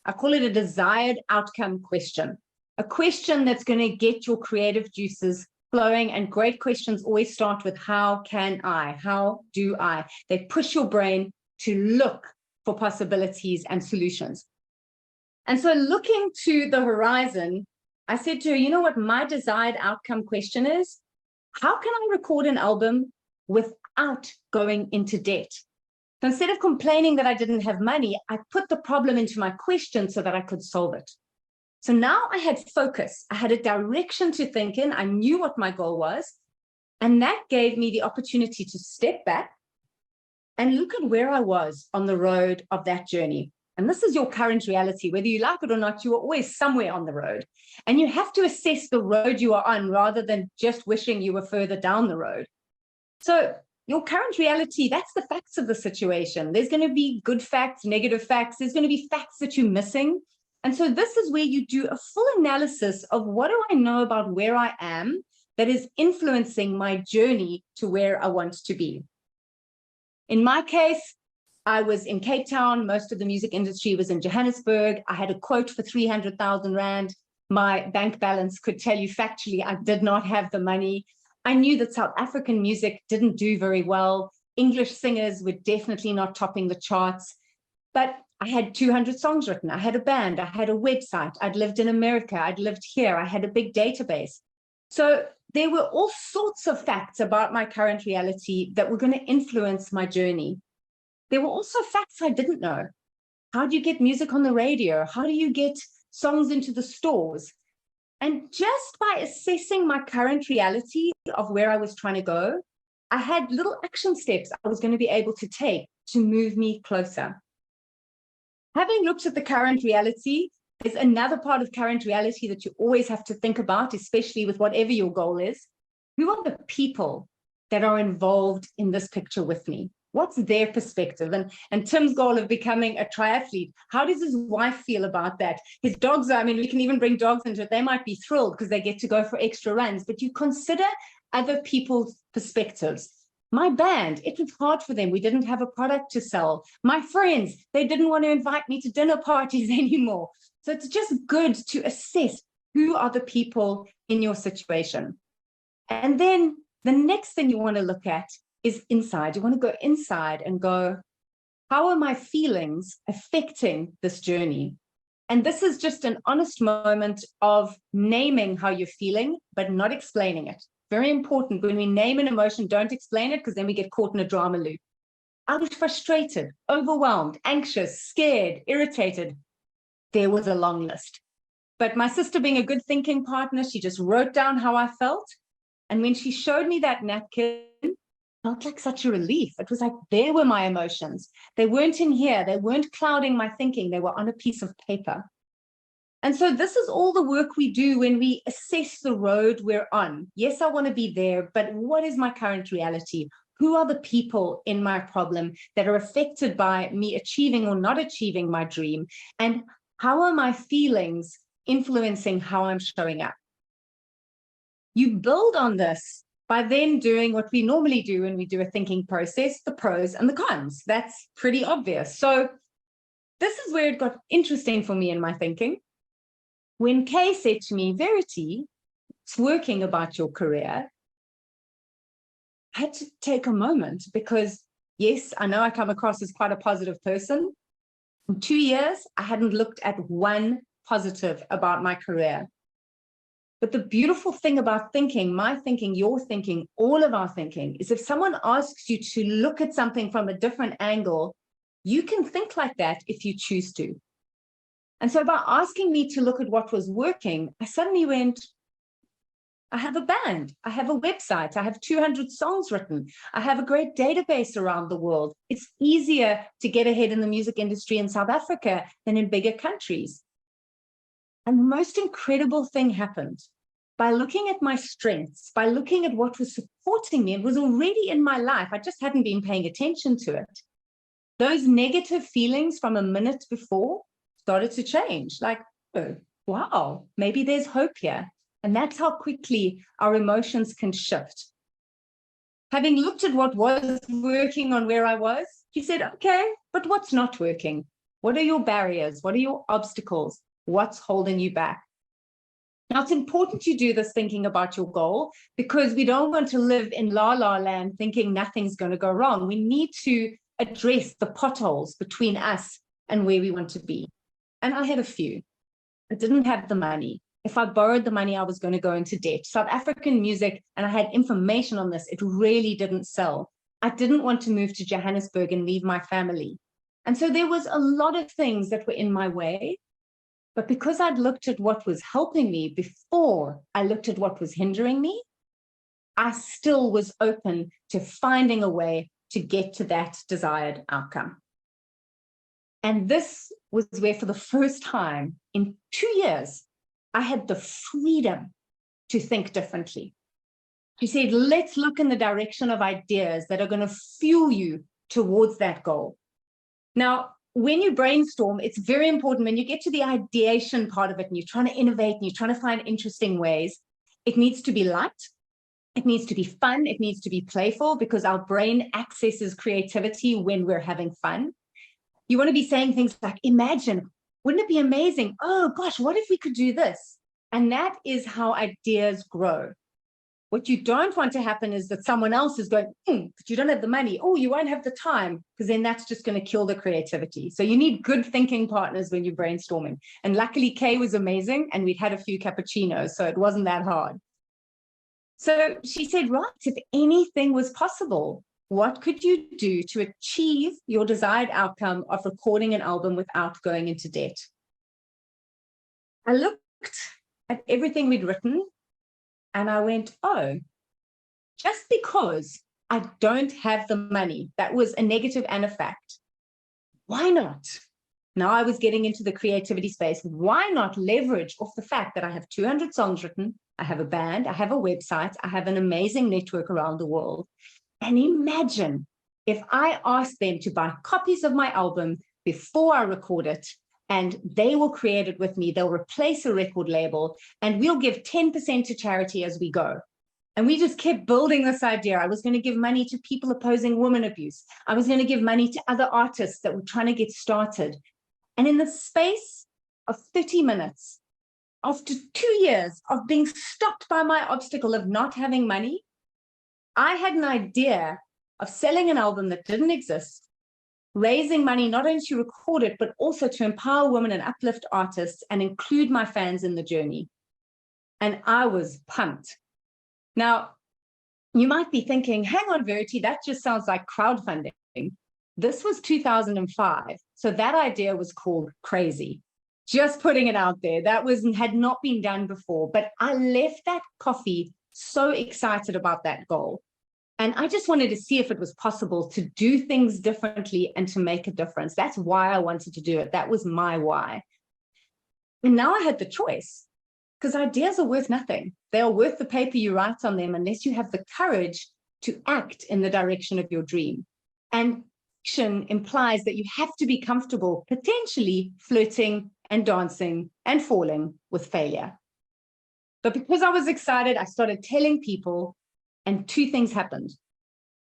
I call it a desired outcome question. A question that's going to get your creative juices flowing, and great questions always start with how can I, how do I? They push your brain to look for possibilities and solutions. And so looking to the horizon, I said to her, you know what my desired outcome question is? How can I record an album without going into debt? So instead of complaining that I didn't have money, I put the problem into my question so that I could solve it. So now I had focus. I had a direction to think in. I knew what my goal was. And that gave me the opportunity to step back and look at where I was on the road of that journey. And this is your current reality. Whether you like it or not, you are always somewhere on the road. And you have to assess the road you are on rather than just wishing you were further down the road. So your current reality, that's the facts of the situation. There's going to be good facts, negative facts. There's going to be facts that you're missing. And so this is where you do a full analysis of what do I know about where I am that is influencing my journey to where I want to be. In my case, I was in Cape Town. Most of the music industry was in Johannesburg. I had a quote for 300,000 Rand. My bank balance could tell you factually I did not have the money. I knew that South African music didn't do very well. English singers were definitely not topping the charts. But I had 200 songs written. I had a band. I had a website. I'd lived in America. I'd lived here. I had a big database. So there were all sorts of facts about my current reality that were going to influence my journey. There were also facts I didn't know. How do you get music on the radio? How do you get songs into the stores? And just by assessing my current reality of where I was trying to go, I had little action steps I was going to be able to take to move me closer. Having looked at the current reality, there's another part of current reality that you always have to think about, especially with whatever your goal is. Who are the people that are involved in this picture with me? What's their perspective? And Tim's goal of becoming a triathlete, how does his wife feel about that? His dogs, I mean, we can even bring dogs into it. They might be thrilled because they get to go for extra runs, but you consider other people's perspectives. My band, it was hard for them. We didn't have a product to sell. My friends, they didn't want to invite me to dinner parties anymore. So it's just good to assess who are the people in your situation. And then the next thing you want to look at is inside. You want to go inside and go, how are my feelings affecting this journey? And this is just an honest moment of naming how you're feeling, but not explaining it. Very important. When we name an emotion, don't explain it, because then we get caught in a drama loop. I was frustrated, overwhelmed, anxious, scared, irritated. There was a long list. But my sister, being a good thinking partner, she just wrote down how I felt. And when she showed me that napkin, it felt like such a relief. It was like, there were my emotions. They weren't in here. They weren't clouding my thinking. They were on a piece of paper. And so this is all the work we do when we assess the road we're on. Yes, I want to be there, but what is my current reality? Who are the people in my problem that are affected by me achieving or not achieving my dream? And how are my feelings influencing how I'm showing up? You build on this by then doing what we normally do when we do a thinking process, the pros and the cons. That's pretty obvious. So this is where it got interesting for me in my thinking. When Kay said to me, Verity, it's working about your career, I had to take a moment because, yes, I know I come across as quite a positive person. In 2 years, I hadn't looked at one positive about my career. But the beautiful thing about thinking, my thinking, your thinking, all of our thinking, is if someone asks you to look at something from a different angle, you can think like that if you choose to. And so by asking me to look at what was working, I suddenly went, I have a band, I have a website, I have 200 songs written, I have a great database around the world. It's easier to get ahead in the music industry in South Africa than in bigger countries. And the most incredible thing happened. By looking at my strengths, by looking at what was supporting me, it was already in my life. I just hadn't been paying attention to it. Those negative feelings from a minute before started to change. Like, oh, wow, maybe there's hope here. And that's how quickly our emotions can shift. Having looked at what was working on where I was, he said, okay, but what's not working? What are your barriers? What are your obstacles? What's holding you back? Now, it's important you do this thinking about your goal, because we don't want to live in la-la land thinking nothing's going to go wrong. We need to address the potholes between us and where we want to be. And I had a few. I didn't have the money. If I borrowed the money, I was going to go into debt. South African music, and I had information on this, it really didn't sell. I didn't want to move to Johannesburg and leave my family. And so there was a lot of things that were in my way. But because I'd looked at what was helping me before I looked at what was hindering me, I still was open to finding a way to get to that desired outcome. And this was where, for the first time in 2 years, I had the freedom to think differently. She said, let's look in the direction of ideas that are going to fuel you towards that goal. Now, when you brainstorm, it's very important when you get to the ideation part of it and you're trying to innovate and you're trying to find interesting ways, it needs to be light. It needs to be fun. It needs to be playful, because our brain accesses creativity when we're having fun. You want to be saying things like, imagine, wouldn't it be amazing? Oh gosh, what if we could do this? And that is how ideas grow. What you don't want to happen is that someone else is going, but you don't have the money. Oh, you won't have the time, because then that's just going to kill the creativity. So you need good thinking partners when you're brainstorming. And luckily, Kay was amazing, and we'd had a few cappuccinos, so it wasn't that hard. So she said, right, if anything was possible, what could you do to achieve your desired outcome of recording an album without going into debt? I looked at everything we'd written, and I went, oh, just because I don't have the money, that was a negative and a fact. Why not? Now I was getting into the creativity space. Why not leverage off the fact that I have 200 songs written, I have a band, I have a website, I have an amazing network around the world. And imagine if I asked them to buy copies of my album before I record it, and they will create it with me. They'll replace a record label, and we'll give 10% to charity as we go. And we just kept building this idea. I was going to give money to people opposing women abuse. I was going to give money to other artists that were trying to get started. And in the space of 30 minutes, after 2 years of being stopped by my obstacle of not having money, I had an idea of selling an album that didn't exist, raising money not only to record it, but also to empower women and uplift artists and include my fans in the journey. And I was pumped. Now, you might be thinking, hang on, Verity, that just sounds like crowdfunding. This was 2005. So that idea was called crazy. Just putting it out there. That had not been done before. But I left that coffee so excited about that goal. And I just wanted to see if it was possible to do things differently and to make a difference. That's why I wanted to do it. That was my why. And now I had the choice, because ideas are worth nothing. They are worth the paper you write on them unless you have the courage to act in the direction of your dream. And action implies that you have to be comfortable potentially flirting and dancing and falling with failure. But because I was excited, I started telling people, and two things happened.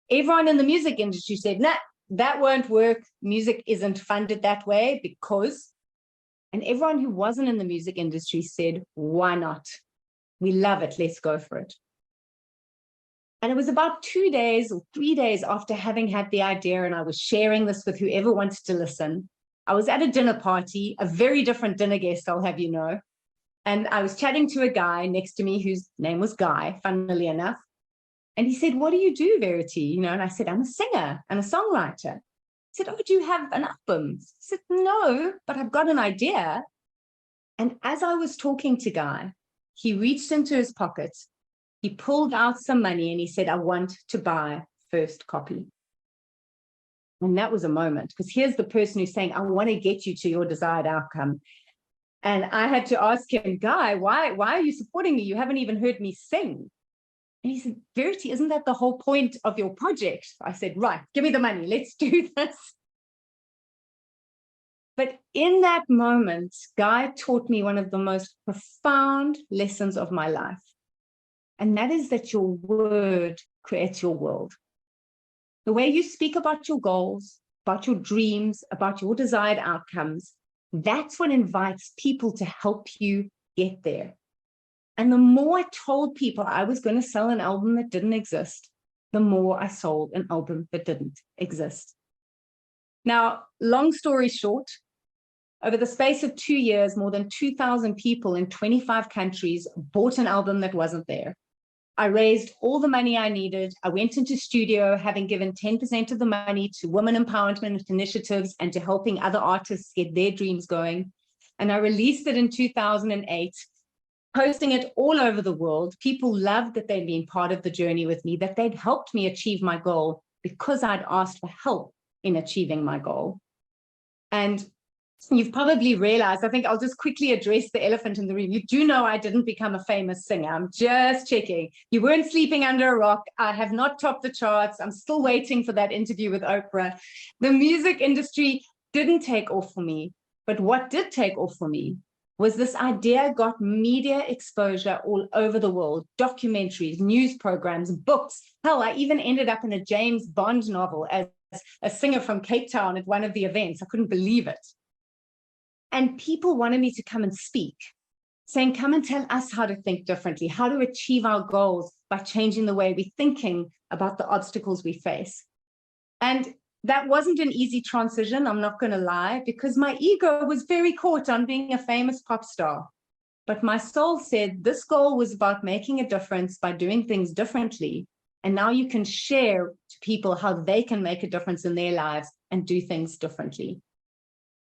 Everyone in the music industry said, nah, that won't work. Music isn't funded that way because, and everyone who wasn't in the music industry said, why not? We love it. Let's go for it. And it was about 2 days or 3 days after having had the idea, and I was sharing this with whoever wanted to listen. I was at a dinner party, a very different dinner guest, I'll have you know. And I was chatting to a guy next to me whose name was Guy, funnily enough. And he said, what do you do, Verity? You know, and I said, I'm a singer and a songwriter. He said, oh, do you have an album? I said, no, but I've got an idea. And as I was talking to Guy, he reached into his pocket, he pulled out some money, and he said, I want to buy first copy. And that was a moment, because here's the person who's saying, I want to get you to your desired outcome. And I had to ask him, Guy, why are you supporting me? You haven't even heard me sing. And he said, Verity, isn't that the whole point of your project? I said, right, give me the money. Let's do this. But in that moment, Guy taught me one of the most profound lessons of my life. And that is that your word creates your world. The way you speak about your goals, about your dreams, about your desired outcomes, that's what invites people to help you get there. And the more I told people I was going to sell an album that didn't exist, the more I sold an album that didn't exist. Now, long story short, over the space of 2 years, more than 2,000 people in 25 countries bought an album that wasn't there. I raised all the money I needed. I went into studio, having given 10% of the money to women empowerment initiatives and to helping other artists get their dreams going. And I released it in 2008, posting it all over the world. People loved that they'd been part of the journey with me, that they'd helped me achieve my goal because I'd asked for help in achieving my goal. And you've probably realized, I think I'll just quickly address the elephant in the room. You do know I didn't become a famous singer. I'm just checking. You weren't sleeping under a rock. I have not topped the charts. I'm still waiting for that interview with Oprah. The music industry didn't take off for me. But what did take off for me was this idea got media exposure all over the world, documentaries, news programs, books. Hell, I even ended up in a James Bond novel as a singer from Cape Town at one of the events. I couldn't believe it. And people wanted me to come and speak, saying, come and tell us how to think differently, how to achieve our goals by changing the way we're thinking about the obstacles we face. And that wasn't an easy transition, I'm not going to lie, because my ego was very caught on being a famous pop star. But my soul said this goal was about making a difference by doing things differently. And now you can share to people how they can make a difference in their lives and do things differently.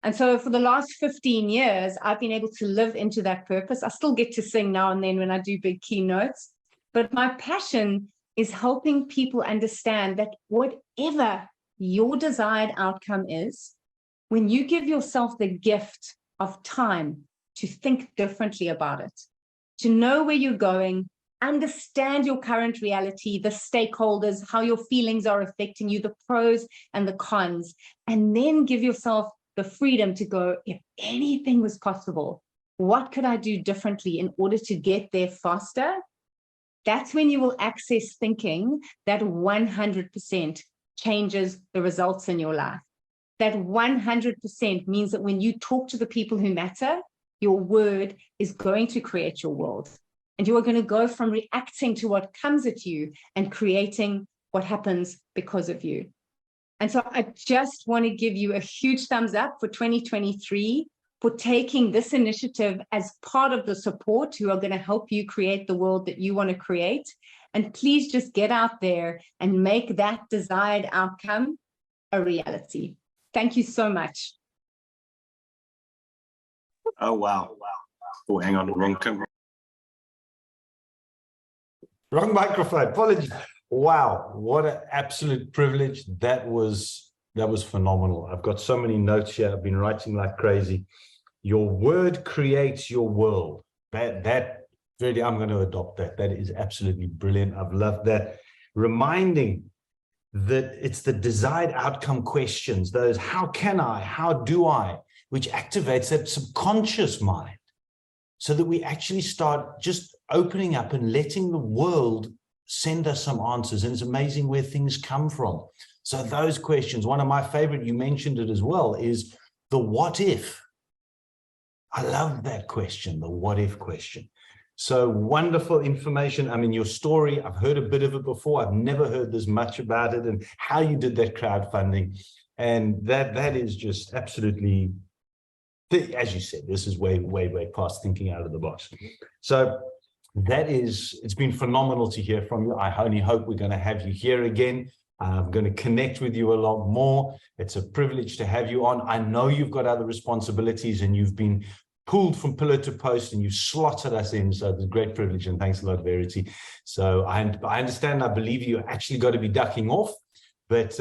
And so for the last 15 years, I've been able to live into that purpose. I still get to sing now and then when I do big keynotes, but my passion is helping people understand that whatever your desired outcome is, when you give yourself the gift of time to think differently about it, to know where you're going, understand your current reality, the stakeholders, how your feelings are affecting you, the pros and the cons, and then give yourself the freedom to go, if anything was possible, what could I do differently in order to get there faster? That's when you will access thinking that 100% changes the results in your life. That 100% means that when you talk to the people who matter, your word is going to create your world. And you are going to go from reacting to what comes at you and creating what happens because of you. And so I just want to give you a huge thumbs up for 2023 for taking this initiative as part of the support who are going to help you create the world that you want to create. And please just get out there and make that desired outcome a reality. Thank you so much. Oh, wow. Oh, hang on, wrong camera. Wrong microphone, apologies. Wow, what an absolute privilege. That was phenomenal. I've got so many notes here. I've been writing like crazy. Your word creates your world. That really, I'm going to adopt that. That is absolutely brilliant. I've loved that. Reminding that it's the desired outcome questions, those how can I, how do I, which activates that subconscious mind so that we actually start just opening up and letting the world send us some answers. And it's amazing where things come from. So those questions, one of my favorite, you mentioned it as well, is the what if. I love that question, the what if question. So wonderful information. I mean, your story, I've heard a bit of it before. I've never heard this much about it and how you did that crowdfunding. And that is just absolutely, as you said, this is way, way, way past thinking out of the box. So it's been phenomenal to hear from you. I only hope we're going to have you here again. I'm going to connect with you a lot more. It's a privilege to have you on. I know you've got other responsibilities and you've been pulled from pillar to post and you've slotted us in. So it's a great privilege and thanks a lot, Verity. So I understand, I believe you actually got to be ducking off, but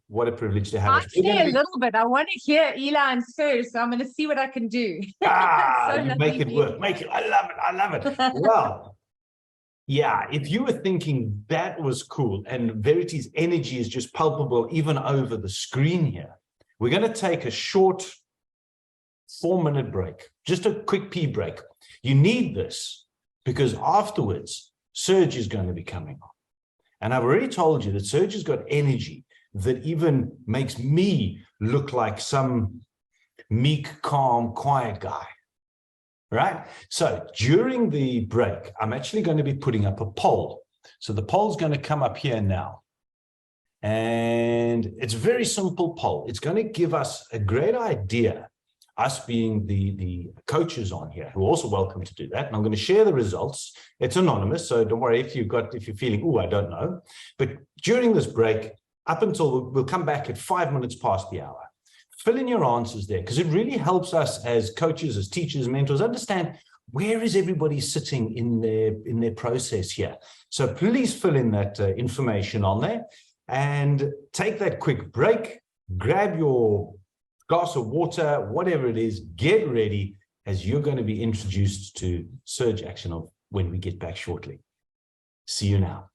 what a privilege to have us. I'll say a little bit. I want to hear Elon's first, so I'm going to see what I can do. You make it work. Make it. I love it. I love it. Well, yeah, if you were thinking that was cool and Verity's energy is just palpable even over the screen here, we're going to take a short 4-minute break, just a quick pee break. You need this because afterwards, Serge is going to be coming on. And I've already told you that Serge has got energy that even makes me look like some meek, calm, quiet guy, right? So during the break, I'm actually going to be putting up a poll. So the poll's going to come up here now. And it's a very simple poll. It's going to give us a great idea, us being the coaches on here, who are also welcome to do that. And I'm going to share the results. It's anonymous, so don't worry if you're feeling, oh, I don't know. But during this break, up until we'll come back at 5 minutes past the hour. fill in your answers there, because it really helps us as coaches, as teachers, mentors, understand where is everybody sitting in their process here. So please fill in that information on there and take that quick break, grab your glass of water, whatever it is, get ready, as you're going to be introduced to surge action when we get back shortly. See you now.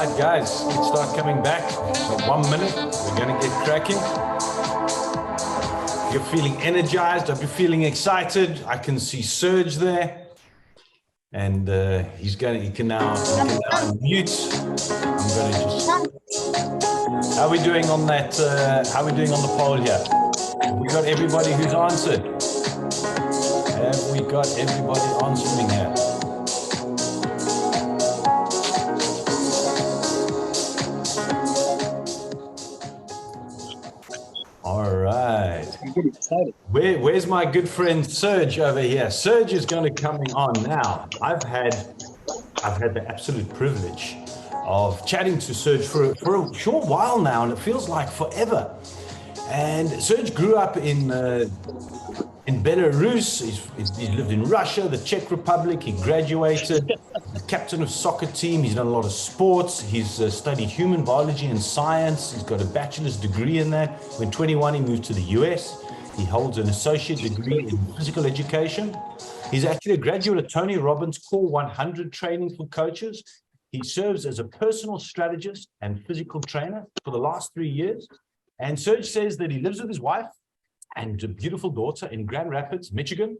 right, guys, let's start coming back. In 1 minute, we're going to get cracking. You're feeling energized. Are you feeling excited? I can see Serge there. And he can now unmute. I'm going to just... How are we doing on that? How are we doing on the poll here? Have we got everybody who's answered? Have we got everybody answering here? All right. I'm getting excited. Where's my good friend Serge over here? Serge is going to come on now. I've had the absolute privilege of chatting to Serge for a short while now, and it feels like forever. And Serge grew up in in Belarus. He lived in Russia, the Czech Republic. He graduated, the captain of soccer team. He's done a lot of sports. He's studied human biology and science. He's got a bachelor's degree in that. When 21, he moved to the US. He holds an associate degree in physical education. He's actually a graduate of Tony Robbins' Core 100 training for coaches. He serves as a personal strategist and physical trainer for the last 3 years. And Serge says that he lives with his wife and a beautiful daughter in Grand Rapids, Michigan.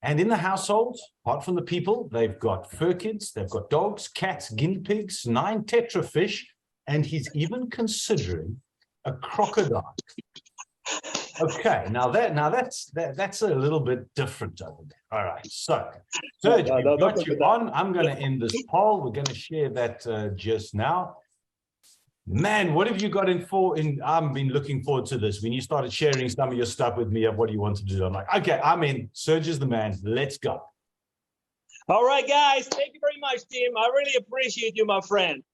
And in the household, apart from the people, they've got fur kids, they've got dogs, cats, guinea pigs, 9 tetra fish, and he's even considering a crocodile. Okay, now that's a little bit different over there. All right, so Serge, we've got you on. I'm going to end this poll. We're going to share that just now. Man, what have you got in for? I've been looking forward to this. When you started sharing some of your stuff with me of what you want to do, I'm like, okay, I'm in. Serge is the man. Let's go. All right, guys. Thank you very much, Tim. I really appreciate you, my friend.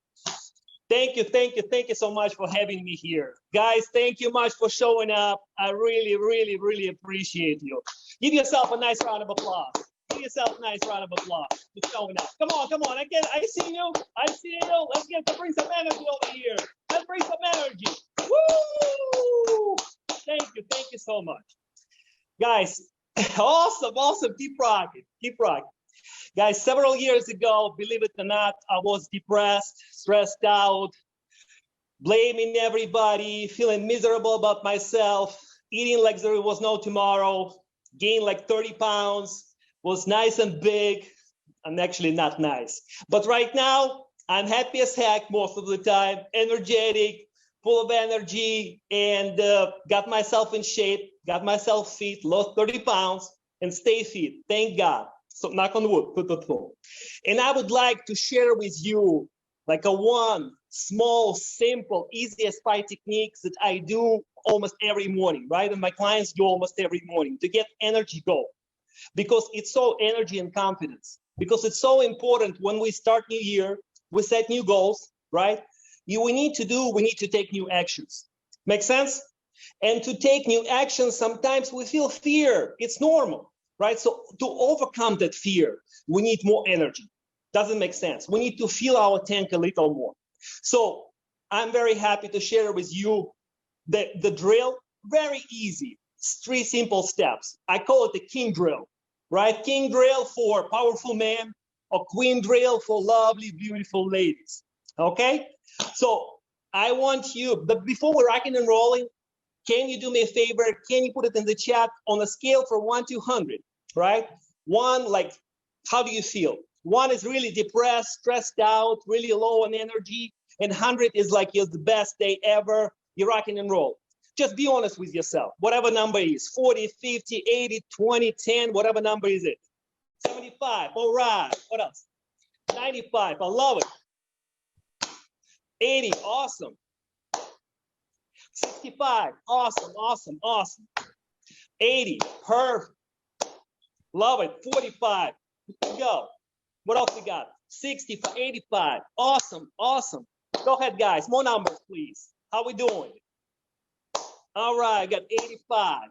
Thank you so much for having me here. Guys, thank you much for showing up. I really appreciate you. Give yourself a nice round of applause. Give yourself a nice round of applause for showing up. Come on. I see you. Let's bring some energy over here. Let's bring some energy. Woo! Thank you so much. Guys, awesome. Keep rocking. Guys, several years ago, believe it or not, I was depressed, stressed out, blaming everybody, feeling miserable about myself, eating like there was no tomorrow, gained like 30 pounds, was nice and big. I'm actually not nice. But right now, I'm happy as heck most of the time, energetic, full of energy, and got myself in shape, got myself fit, lost 30 pounds, and stay fit. Thank God. So knock on wood. And I would like to share with you like one small, simple, easy as pie techniques that I do almost every morning, right? And my clients do almost every morning to get energy going, because it's so energy and confidence, because it's so important when we start new year, we set new goals, right? We need to take new actions. Make sense? And to take new actions, sometimes we feel fear. It's normal. Right? So to overcome that fear, we need more energy. Doesn't make sense. We need to fill our tank a little more. So I'm very happy to share with you the drill. Very easy. 3 simple steps. I call it the king drill, right? King drill for powerful men, or queen drill for lovely, beautiful ladies. Okay? So I want you, but before we're rocking and rolling, can you do me a favor? Can you put it in the chat on a scale from 1 to 100, right? 1, like, how do you feel? 1 is really depressed, stressed out, really low on energy. And 100 is like it's the best day ever. You're rocking and roll. Just be honest with yourself. Whatever number is, 40, 50, 80, 20, 10, whatever number is it. 75, all right. What else? 95, I love it. 80, awesome. 65, awesome. 80, perfect. Love it. 45, go. What else we got? 65, 85, awesome. Go ahead, guys. More numbers, please. How we doing? All right, got 85.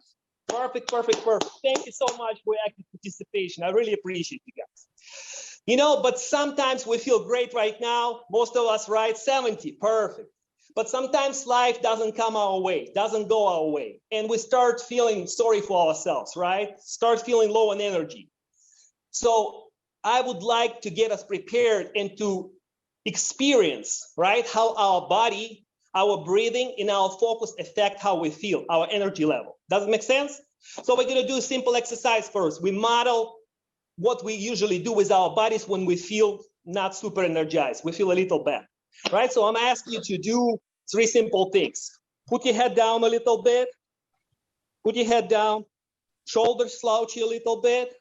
Perfect. Thank you so much for your active participation. I really appreciate you guys. You know, but sometimes we feel great right now. Most of us, right? 70, perfect. But sometimes life doesn't come our way, doesn't go our way. And we start feeling sorry for ourselves, right? Start feeling low on energy. So I would like to get us prepared and to experience, right? How our body, our breathing, and our focus affect how we feel, our energy level. Does it make sense? So we're gonna do a simple exercise first. We model what we usually do with our bodies when we feel not super energized. We feel a little bad. Right, so I'm asking you to do 3 simple things. Put your head down a little bit. Put your head down. Shoulders slouchy a little bit.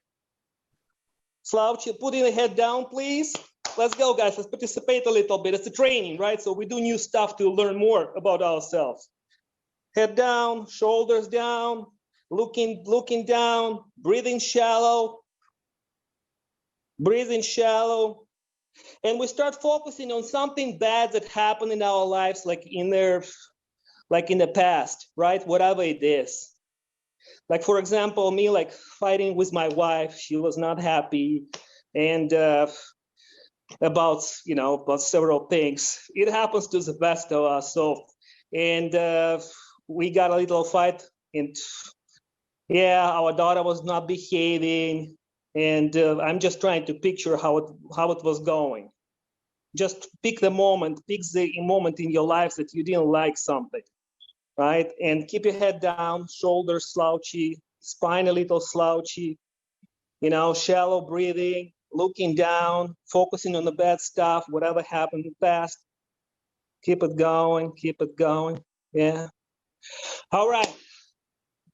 Slouchy. Put your head down, please. Let's go, guys. Let's participate a little bit. It's a training, right? So we do new stuff to learn more about ourselves. Head down, shoulders down, looking down, breathing shallow. Breathing shallow. And we start focusing on something bad that happened in our lives, like in the past, right? Whatever it is. Like, for example, me like fighting with my wife, she was not happy, and about several things. It happens to the best of us. So, and we got a little fight, and yeah, our daughter was not behaving, and I'm just trying to picture how it was going. Just pick the moment in your life that you didn't like something, right? And keep your head down, shoulders slouchy, spine a little slouchy, shallow breathing, looking down, focusing on the bad stuff, whatever happened in the past. Keep it going, yeah. All right,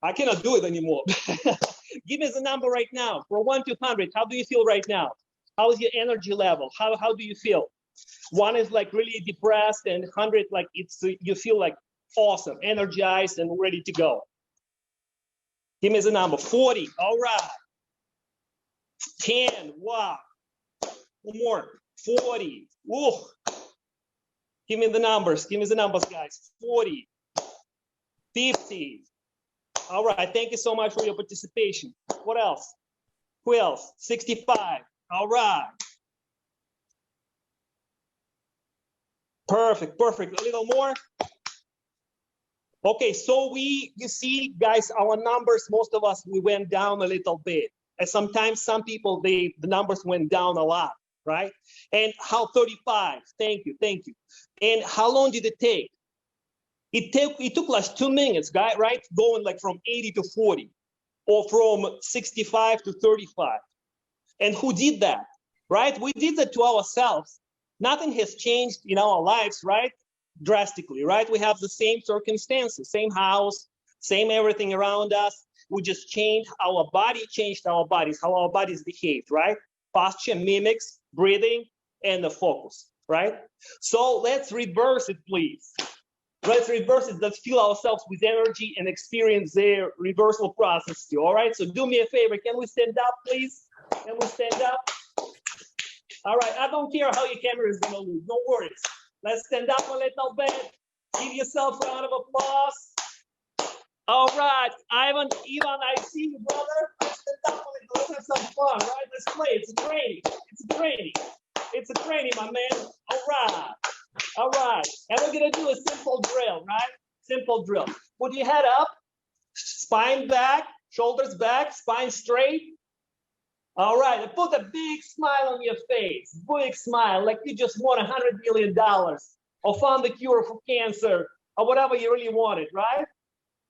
I cannot do it anymore. Give me the number right now, from 1 to 100. How do you feel right now? How is your energy level? How do you feel? 1 is like really depressed, and 100 like you feel like awesome, energized, and ready to go. Give me the number. 40. All right. 10. Wow. One more. 40. Ooh. Give me the numbers. Give me the numbers, guys. 40. 50. All right. Thank you so much for your participation. What else? Who else? 65. All right. Perfect. A little more. Okay, so you see, guys, our numbers, most of us, we went down a little bit. And sometimes some people, the numbers went down a lot, right? And how 35, thank you. And how long did it take? It took like 2 minutes, guy, right? Going like from 80 to 40, or from 65 to 35. And who did that, right? We did that to ourselves. Nothing has changed in our lives, right? Drastically, right? We have the same circumstances, same house, same everything around us. We just changed our bodies, how our bodies behaved, right? Posture, mimics, breathing, and the focus, right? So let's reverse it, please. Let's reverse it. Let's fill ourselves with energy and experience their reversal process too, all right? So do me a favor. Can we stand up, please? Can we stand up? All right, I don't care how your camera is gonna lose, no worries. Let's stand up a little bit. Give yourself a round of applause. All right, Ivan, I see you, brother. Let's stand up a little. Let's have some fun, right? Let's play. It's a training, my man. All right. And we're gonna do a simple drill, right? Simple drill. Put your head up, spine back, shoulders back, spine straight. All right, and put a big smile on your face. Big smile, like you just won $100 million or found the cure for cancer or whatever you really wanted, right?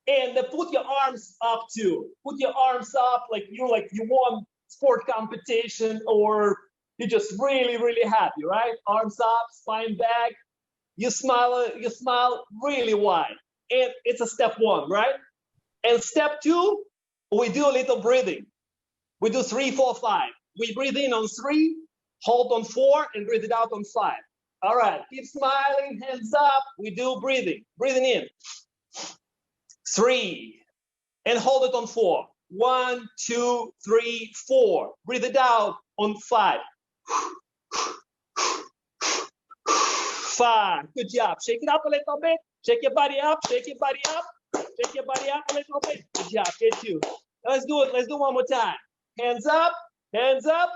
And put your arms up too. Put your arms up like you won sport competition, or you're just really, really happy, right? Arms up, spine back. You smile really wide. And it's a step 1, right? And step 2, we do a little breathing. We do 3, 4, 5. We breathe in on 3, hold on 4, and breathe it out on 5. All right, keep smiling, hands up. We do breathing. Breathing in. 3, and hold it on 4. 1, 2, 3, 4. Breathe it out on 5. 5. Good job. Shake it up a little bit. Shake your body up. Shake your body up. Shake your body up a little bit. Good job. Good too. Let's do it. Let's do one more time. Hands up, hands up.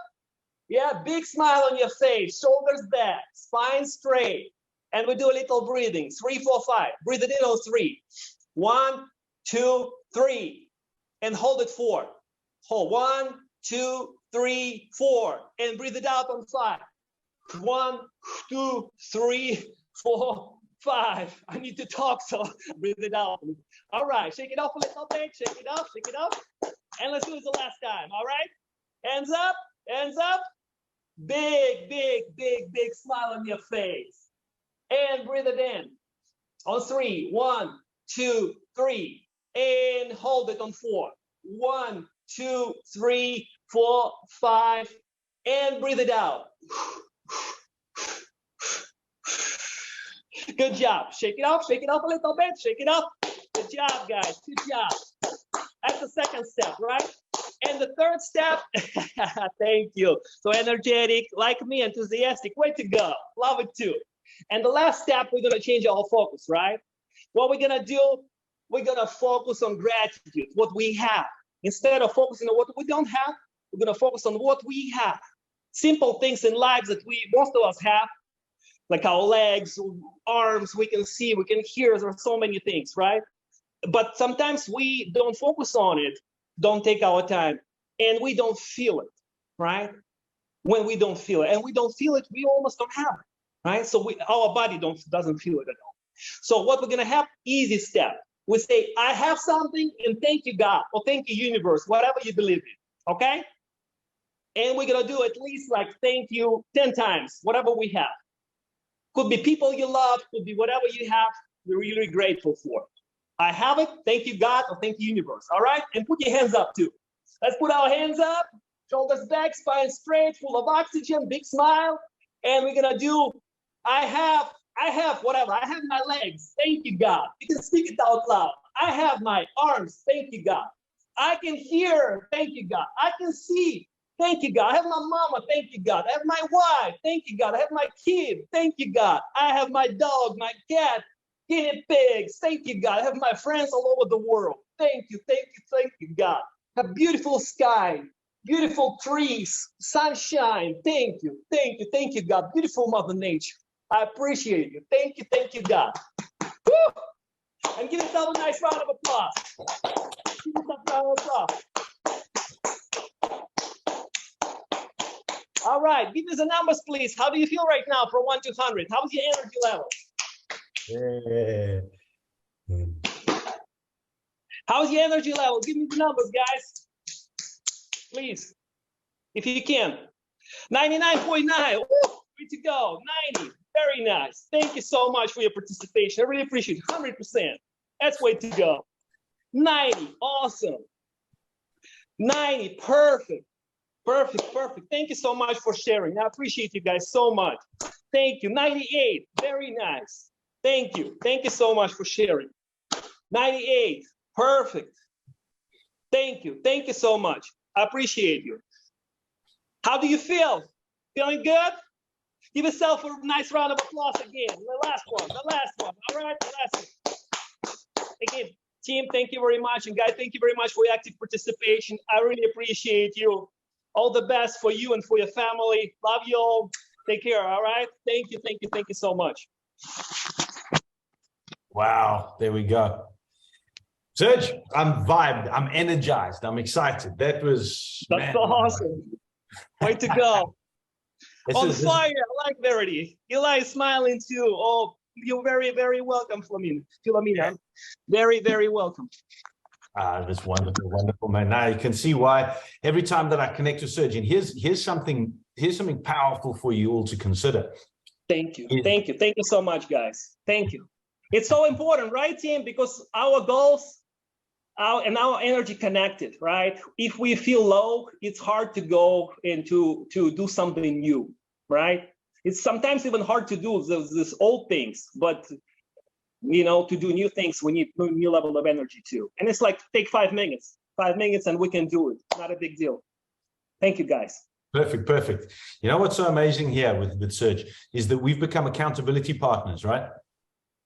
Yeah, big smile on your face, shoulders back, spine straight. And we do a little breathing. 3, 4, 5. Breathe it in on 3. 1, 2, 3. And hold it 4. Hold 1, 2, 3, 4. And breathe it out on 5. 1, 2, 3, 4, 5. I need to talk, so breathe it out. All right, shake it off a little bit. Shake it up, shake it up. And let's do it the last time, all right? Hands up, hands up. Big, big, big, big smile on your face. And breathe it in. On 3, 1, 2, 3. And hold it on 4. 1, 2, 3, 4, 5. And breathe it out. Good job. Shake it off a little bit. Shake it up. Good job, guys. Good job. That's the second step, right? And the third step, thank you. So energetic, like me, enthusiastic. Way to go. Love it too. And the last step, we're going to change our focus, right? What we're going to do, we're gonna focus on gratitude, what we have. Instead of focusing on what we don't have, we're gonna focus on what we have. Simple things in life that most of us have, like our legs, arms, we can see, we can hear, there are so many things, right? But sometimes we don't focus on it, don't take our time, and we don't feel it, right? When we don't feel it, and we don't feel it, we almost don't have it, right? So our body doesn't feel it at all. So what we're gonna have, easy step. We say, I have something, and thank you, God, or thank you, universe, whatever you believe in, okay? And we're gonna do at least like thank you 10 times, whatever we have. Could be people you love, could be whatever you have, we're really grateful for. I have it, thank you, God, or thank you, universe, all right? And put your hands up too. Let's put our hands up, shoulders back, spine straight, full of oxygen, big smile. And we're gonna do, I have whatever, I have my legs, thank you, God. You can speak it out loud. I have my arms, thank you, God. I can hear, thank you, God. I can see, thank you, God. I have my mama, thank you, God. I have my wife, thank you, God. I have my kid, thank you, God. I have my dog, my cat, guinea pigs, thank you, God. I have my friends all over the world. Thank you, God. A beautiful sky, beautiful trees, sunshine. Thank you, God. Beautiful Mother Nature. I appreciate you. Thank you, God. Woo! And give yourself a nice round of applause. Give yourself a round of applause. All right, give us the numbers, please. How do you feel right now from 1 to 100? How's your energy level? How's your energy level? Give me the numbers, guys. Please, if you can. 99.9. Way to go. 90. Very nice. Thank you so much for your participation. I really appreciate it. 100%. That's way to go. 90. Awesome. 90. Perfect. Perfect. Thank you so much for sharing. I appreciate you guys so much. Thank you. 98. Very nice. Thank you. Thank you so much for sharing. 98. Perfect. Thank you. Thank you so much. I appreciate you. How do you feel? Feeling good? Give yourself a nice round of applause again. The last one. All right, the last one. Again, team, thank you very much. And guys, thank you very much for your active participation. I really appreciate you. All the best for you and for your family. Love you all. Take care, all right? Thank you so much. Wow, there we go. Serge, I'm vibed, I'm energized, I'm excited. That's awesome. Way to go. On fire, I like Verity. Eli is smiling too. Oh, you're very, very welcome, Philomena. Yeah. Very, very welcome. That's wonderful, man. Now you can see why every time that I connect to Serge, and here's something powerful for you all to consider. Thank you so much, guys. Thank you. It's so important, right, team? Because our goals and our energy connected, right? If we feel low, it's hard to go and to do something new, right? It's sometimes even hard to do these old things, but to do new things, we need a new level of energy too. And it's like, take 5 minutes, and we can do it. Not a big deal. Thank you, guys. Perfect. You know what's so amazing here with Serge is that we've become accountability partners, right?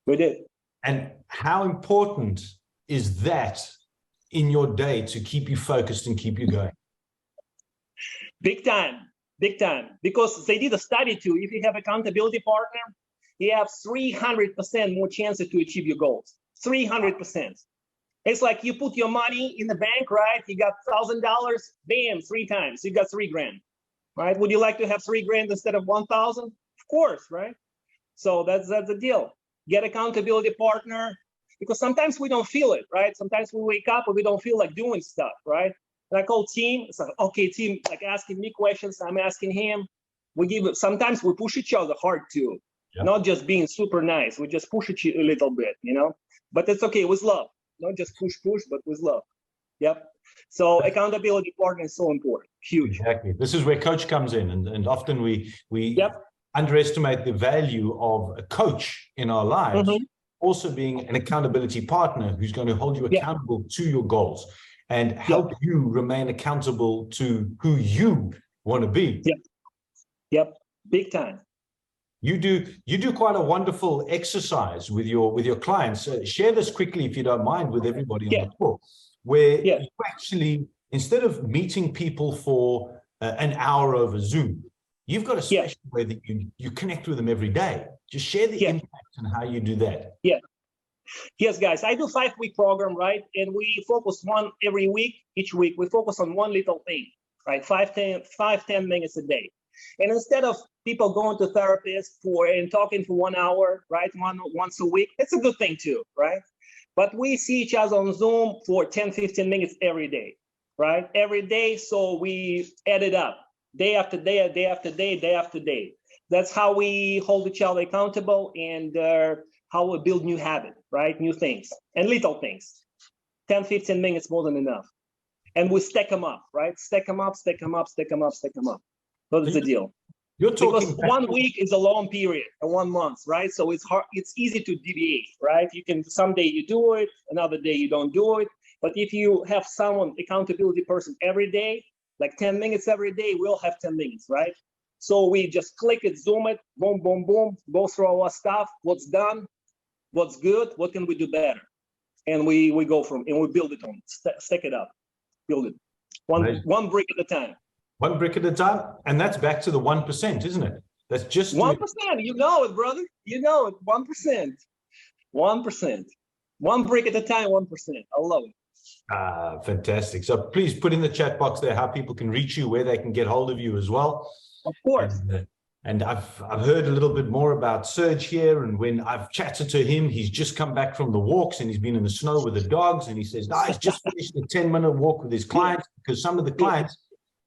We did. And how important is that in your day to keep you focused and keep you going? Big time. Because they did a study too. If you have accountability partner, you have 300% more chances to achieve your goals. 300%. It's like you put your money in the bank, right? You got $1,000, bam, 3 times. You got 3 grand, right? Would you like to have 3 grand instead of 1,000? Of course, right? So that's the deal. Get accountability partner, because sometimes we don't feel it, right? Sometimes we wake up and we don't feel like doing stuff, right? And I call team. It's like, okay, team, like asking me questions, I'm asking him. Sometimes we push each other hard too. Yep. Not just being super nice. We just push each a little bit, But it's okay with love. Not just push, but with love. Yep. So accountability partner is so important. Huge. Exactly. This is where coach comes in, and often we underestimate the value of a coach in our lives, also being an accountability partner who's going to hold you accountable to your goals and help you remain accountable to who you want to be. Yep. Big time. You do quite a wonderful exercise with your clients. Share this quickly, if you don't mind, with everybody on the call, where you actually, instead of meeting people for an hour over Zoom, you've got a special way that you connect with them every day. Just share the impact and how you do that. Yes, guys, I do 5-week program, right? And we focus one every week. Each week, we focus on one little thing, right? 5-10 minutes a day. And instead of people going to therapists and talking for 1 hour, right? Once a week, it's a good thing too, right? But we see each other on Zoom for 10-15 minutes every day, right? Every day, so we add it up, day after day, day after day, day after day. That's how we hold each other accountable and how we build new habits, right? New things and little things. 10-15 minutes more than enough. And we stack them up, right? Stack them up, stack them up, stack them up, stack them up. That's the deal. You're talking because 1 week is a long period, and 1 month, right? So it's hard, it's easy to deviate, right? You can, someday you do it, another day you don't do it. But if you have someone, accountability person every day, like 10 minutes every day, we'll have 10 minutes, right? So we just click it, zoom it, boom, boom, boom, go through our stuff, what's done, what's good, what can we do better? And we go from, and we build it on, stack it up, build it. One brick at a time. One brick at a time, and that's back to the 1%, isn't it? That's just 1%. You know it, brother. You know it. 1%. 1%. One brick at a time. 1%. I love it. Fantastic. So please put in the chat box there how people can reach you, where they can get hold of you as well. Of course. And I've heard a little bit more about Serge here, and when I've chatted to him, he's just come back from the walks and he's been in the snow with the dogs, and he says, no, he's just finished a 10-minute walk with his clients, because some of the clients,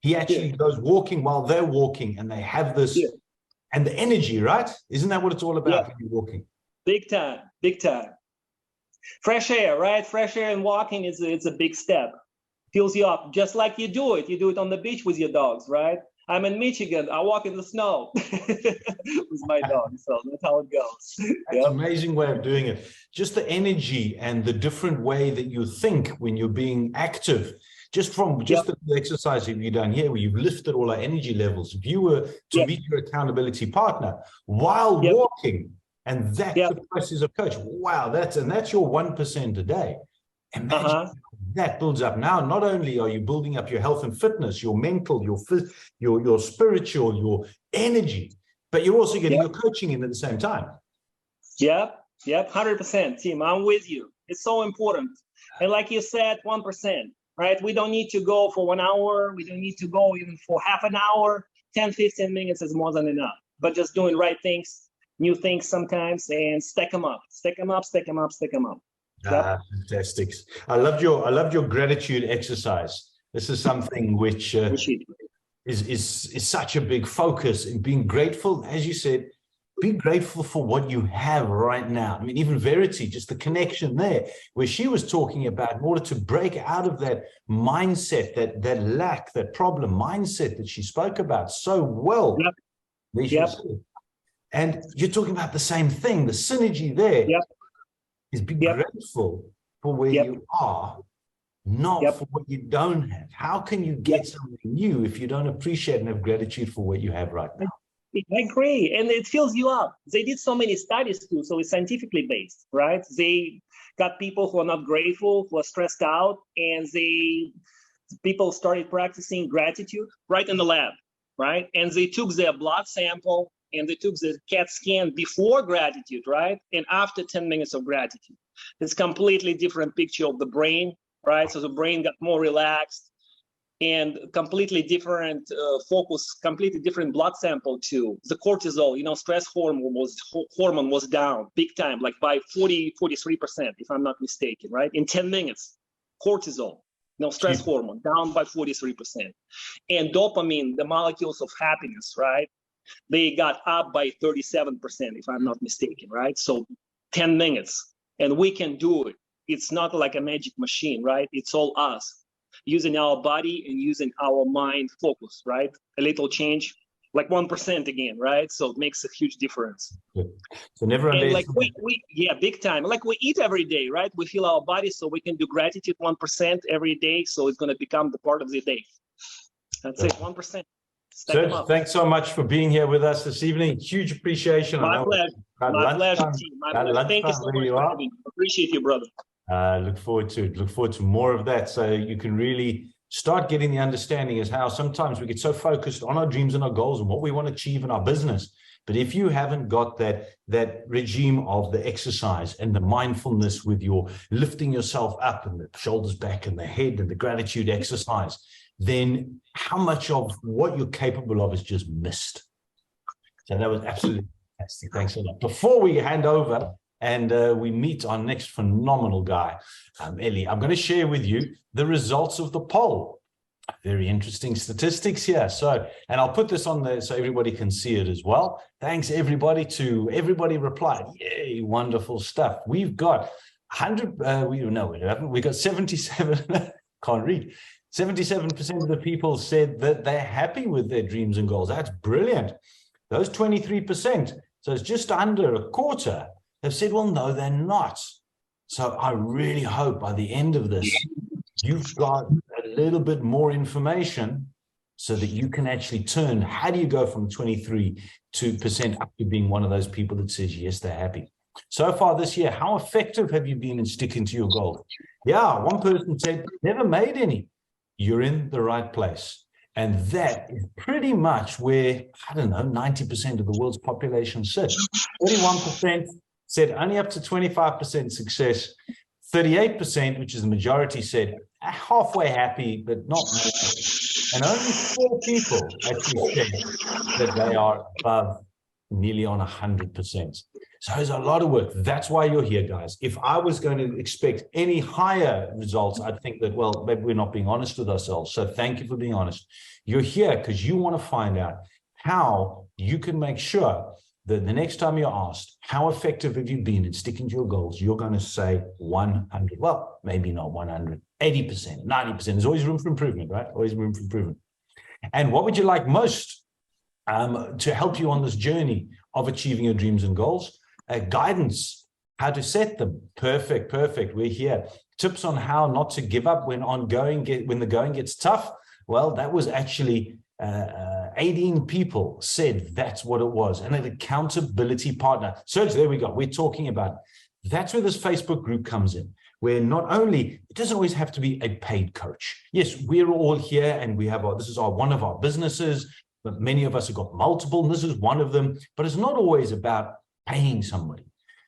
he actually goes walking while they're walking, and they have this and the energy, right? Isn't that what it's all about when you're walking? Big time, big time. Fresh air, right? Fresh air and walking it's a big step. Fills you up, just like you do it. You do it on the beach with your dogs, right? I'm in Michigan. I walk in the snow with my dog, so that's how it goes. That's an amazing way of doing it. Just the energy and the different way that you think when you're being active. Just the exercise that you've done here, where you've lifted all our energy levels. If you were to meet your accountability partner while walking, and that's the process of coach. Wow, that's your 1% a day. Imagine that builds up. Now, not only are you building up your health and fitness, your mental, your spiritual, your energy, but you're also getting your coaching in at the same time. Yep, 100%, Tim. I'm with you. It's so important. And like you said, 1%. Right? We don't need to go for 1 hour. We don't need to go even for half an hour. 10-15 minutes is more than enough. But just doing right things, new things sometimes, and stack them up. Stack them up, stack them up, stack them up. Fantastic. I loved your gratitude exercise. This is something which is such a big focus in being grateful. As you said, be grateful for what you have right now. I mean, even Verity, just the connection there, where she was talking about in order to break out of that mindset, that lack, that problem mindset that she spoke about so well. And you're talking about the same thing, the synergy there is be grateful for where you are, not for what you don't have. How can you get something new if you don't appreciate and have gratitude for what you have right now? I agree, and it fills you up. They did so many studies too, so it's scientifically based, right? They got people who are not grateful, who are stressed out, and people started practicing gratitude right in the lab, right? And they took their blood sample and they took the CAT scan before gratitude, right? And after 10 minutes of gratitude. It's completely different picture of the brain, right? So the brain got more relaxed, and completely different focus, completely different blood sample too. The cortisol, stress hormone was down big time, like by 43%, if I'm not mistaken, right? In 10 minutes, cortisol, stress hormone down by 43%. And dopamine, the molecules of happiness, right? They got up by 37%, if I'm not mistaken, right? So 10 minutes, and we can do it. It's not like a magic machine, right? It's all us. Using our body and using our mind focus, right? A little change, like 1% again, right? So it makes a huge difference. So never underestimate. Like we big time. Like we eat every day, right? We feel our body, so we can do gratitude 1% every day. So it's going to become the part of the day. That's it, 1%. Stack 'em Serge, up. thanks so much for being here with us this evening. Huge appreciation. I My know pleasure. at My pleasure, lunchtime- team. My at pleasure. Thank you lunchtime, so there much you for are. having me. Appreciate you, brother. Look forward to it. Look forward to more of that. So you can really start getting the understanding is how sometimes we get so focused on our dreams and our goals and what we want to achieve in our business. But if you haven't got that regime of the exercise and the mindfulness with your lifting yourself up and the shoulders back and the head and the gratitude exercise, then how much of what you're capable of is just missed. So that was absolutely fantastic. Thanks a lot. Before we hand over and we meet our next phenomenal guy, Ellie, I'm going to share with you the results of the poll. Very interesting statistics here. So, and I'll put this on there so everybody can see it as well. Thanks everybody everybody replied. Yay, wonderful stuff. We've got 100, we got 77, can't read. 77% of the people said that they're happy with their dreams and goals. That's brilliant. Those 23%, so it's just under a quarter, have said, well, no, they're not. So I really hope by the end of this, you've got a little bit more information so that you can actually turn. How do you go from 23% up to being one of those people that says, yes, they're happy? So far this year, how effective have you been in sticking to your goals? Yeah, one person said, never made any. You're in the right place. And that is pretty much where, I don't know, 90% of the world's population sits. 31% said only up to 25% success. 38%, which is the majority, said halfway happy, but not more. And only 4 people actually said that they are above nearly on 100%. So there's a lot of work. That's why you're here, guys. If I was going to expect any higher results, I'd think that, well, maybe we're not being honest with ourselves. So thank you for being honest. You're here because you want to find out how you can make sure that the next time you're asked, how effective have you been in sticking to your goals? You're going to say 100. Well, maybe not 100, 80%, 90%. There's always room for improvement, right? Always room for improvement. And what would you like most to help you on this journey of achieving your dreams and goals? Guidance, how to set them. Perfect. We're here. Tips on how not to give up when the going gets tough. Well, that was actually 18 people said that's what it was. And an accountability partner. Serge, there we go. We're talking about that's where this Facebook group comes in, where not only, it doesn't always have to be a paid coach. Yes, we're all here and we have this is one of our businesses, but many of us have got multiple, and this is one of them. But it's not always about paying somebody.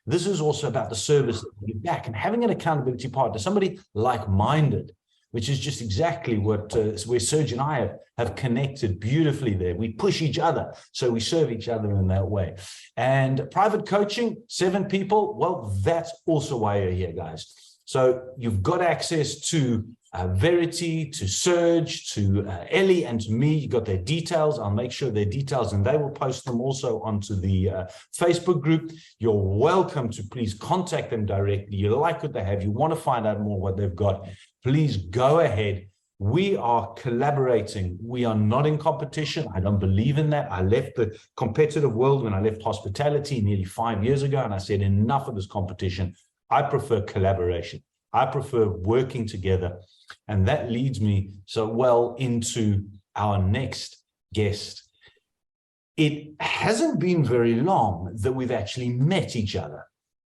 This is also about the service that you give back and having an accountability partner, somebody like-minded, which is just exactly what where Serge and I have connected beautifully there. We push each other, so we serve each other in that way. And private coaching, 7 people, well, that's also why you're here, guys. So you've got access to Verity, to Serge, to Ellie, and to me. You got their details. I'll make sure their details, and they will post them also onto the Facebook group. You're welcome to please contact them directly. You like what they have. You want to find out more what they've got. Please go ahead. We are collaborating. We are not in competition. I don't believe in that. I left the competitive world when I left hospitality nearly 5 years ago, and I said enough of this competition. I prefer collaboration. I prefer working together. And that leads me so well into our next guest. It hasn't been very long that we've actually met each other.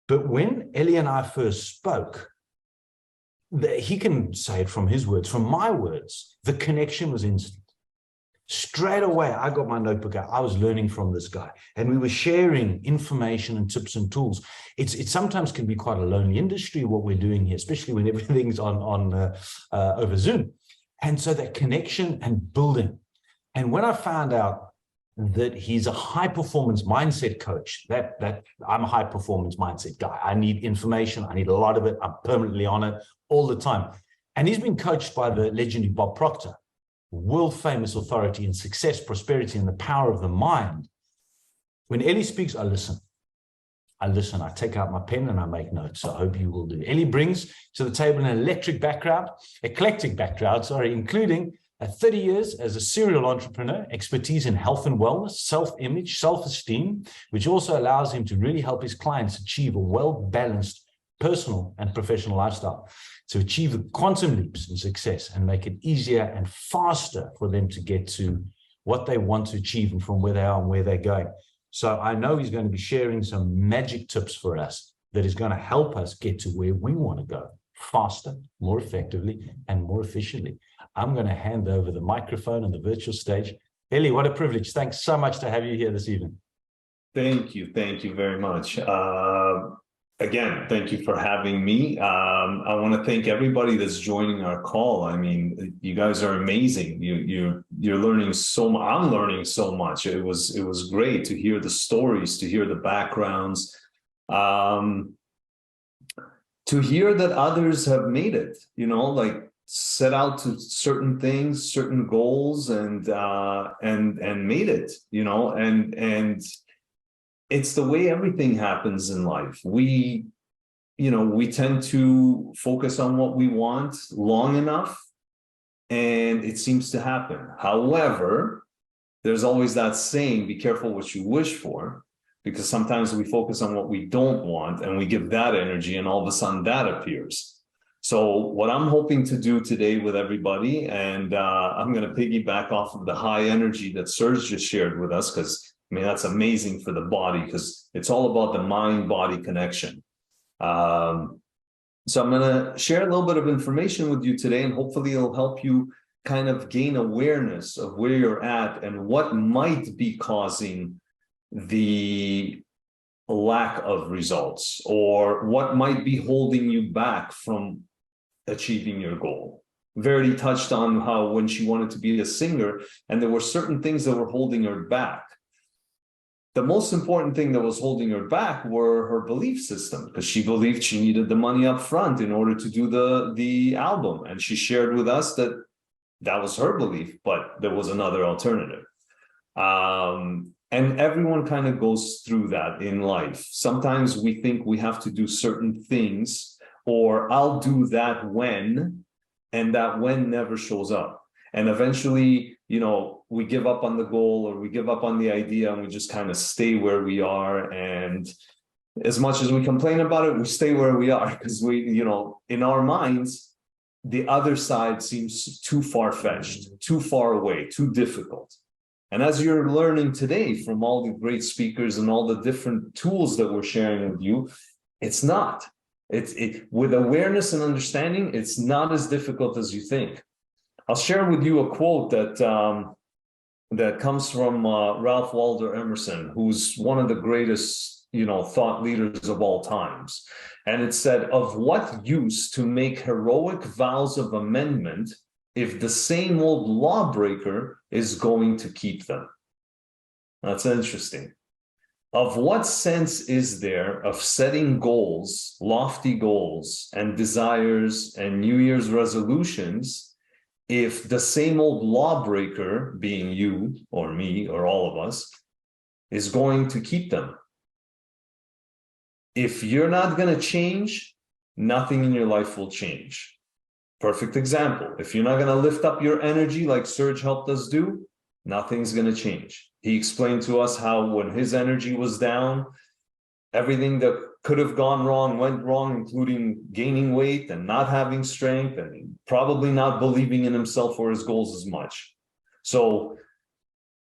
But when Ellie and I first spoke, he can say it from his words, from my words, the connection was instant. Straight away, I got my notebook out. I was learning from this guy, and we were sharing information and tips and tools. It sometimes can be quite a lonely industry, what we're doing here, especially when everything's on over Zoom. And so that connection and building. And when I found out that he's a high performance mindset coach, that I'm a high performance mindset guy. I need information. I need a lot of it. I'm permanently on it all the time. And he's been coached by the legendary Bob Proctor, world famous authority in success, prosperity, and the power of the mind. When Ellie speaks, I listen. I take out my pen and I make notes. I hope you will do. Ellie brings to the table an eclectic background, including 30 years as a serial entrepreneur, expertise in health and wellness, self-image, self-esteem, which also allows him to really help his clients achieve a well-balanced personal and professional lifestyle, to achieve the quantum leaps in success and make it easier and faster for them to get to what they want to achieve and from where they are and where they're going. So I know he's going to be sharing some magic tips for us that is going to help us get to where we want to go faster, more effectively, and more efficiently. I'm going to hand over the microphone and the virtual stage. Eli, what a privilege. Thanks so much to have you here this evening. Thank you very much. Again, thank you for having me. I want to thank everybody that's joining our call. I mean, you guys are amazing. You're learning so much. I'm learning so much. It was great to hear the stories, to hear the backgrounds, to hear that others have made it. You know, like set out to certain things, certain goals, and made it. You know, and it's the way everything happens in life. We tend to focus on what we want long enough, and it seems to happen. However, there's always that saying, be careful what you wish for, because sometimes we focus on what we don't want and we give that energy, and all of a sudden that appears. So what I'm hoping to do today with everybody, and I'm going to piggyback off of the high energy that Thurs just shared with us, because I mean, that's amazing for the body, because it's all about the mind-body connection. So I'm going to share a little bit of information with you today, and hopefully it'll help you kind of gain awareness of where you're at and what might be causing the lack of results, or what might be holding you back from achieving your goal. Verity touched on how when she wanted to be a singer, and there were certain things that were holding her back. The most important thing that was holding her back were her belief system, because she believed she needed the money up front in order to do the album. And she shared with us that that was her belief, but there was another alternative. And everyone kind of goes through that in life. Sometimes we think we have to do certain things, or I'll do that when, and that when never shows up. And eventually, you know, we give up on the goal, or we give up on the idea, and we just kind of stay where we are. And as much as we complain about it, we stay where we are, because we, you know, in our minds, the other side seems too far-fetched, too far away, too difficult. And as you're learning today from all the great speakers and all the different tools that we're sharing with you, it's not. With awareness and understanding, it's not as difficult as you think. I'll share with you a quote that comes from Ralph Waldo Emerson, who's one of the greatest, you know, thought leaders of all times. And it said, "Of what use to make heroic vows of amendment if the same old lawbreaker is going to keep them?" That's interesting. Of what sense is there of setting goals, lofty goals and desires and New Year's resolutions, if the same old lawbreaker, being you or me or all of us, is going to keep them? If you're not going to change, nothing in your life will change. Perfect example. If you're not going to lift up your energy like Serge helped us do, nothing's going to change. He explained to us how when his energy was down, everything that could have gone wrong went wrong, including gaining weight and not having strength and probably not believing in himself or his goals as much. So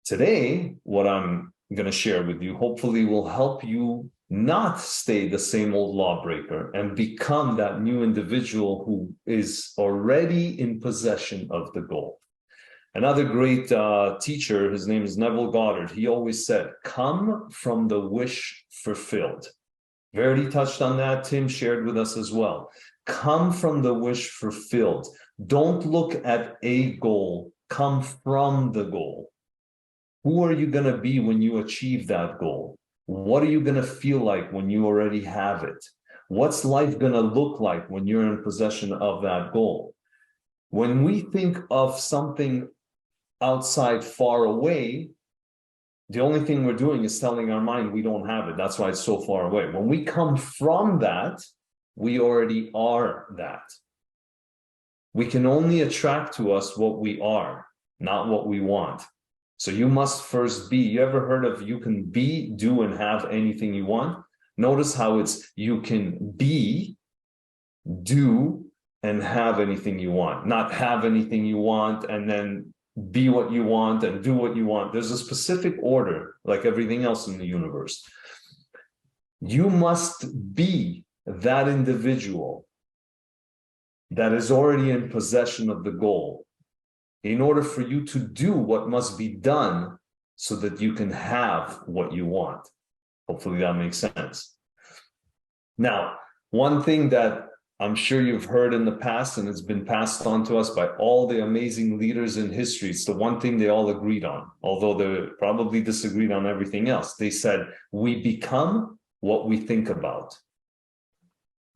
today, what I'm going to share with you hopefully will help you not stay the same old lawbreaker and become that new individual who is already in possession of the goal. Another great teacher, his name is Neville Goddard, he always said, "Come from the wish fulfilled." Verity touched on that. Tim shared with us as well. Come from the wish fulfilled. Don't look at a goal. Come from the goal. Who are you going to be when you achieve that goal? What are you going to feel like when you already have it? What's life going to look like when you're in possession of that goal? When we think of something outside far away, the only thing we're doing is telling our mind we don't have it. That's why it's so far away. When we come from that, we already are that. We can only attract to us what we are, not what we want. So you must first be. You ever heard of you can be, do, and have anything you want? Notice how it's you can be, do, and have anything you want, not have anything you want and then be what you want and do what you want. There's a specific order, like everything else in the universe. You must be that individual that is already in possession of the goal in order for you to do what must be done so that you can have what you want. Hopefully that makes sense. Now, one thing that I'm sure you've heard in the past, and it's been passed on to us by all the amazing leaders in history, it's the one thing they all agreed on, although they probably disagreed on everything else. They said, we become what we think about.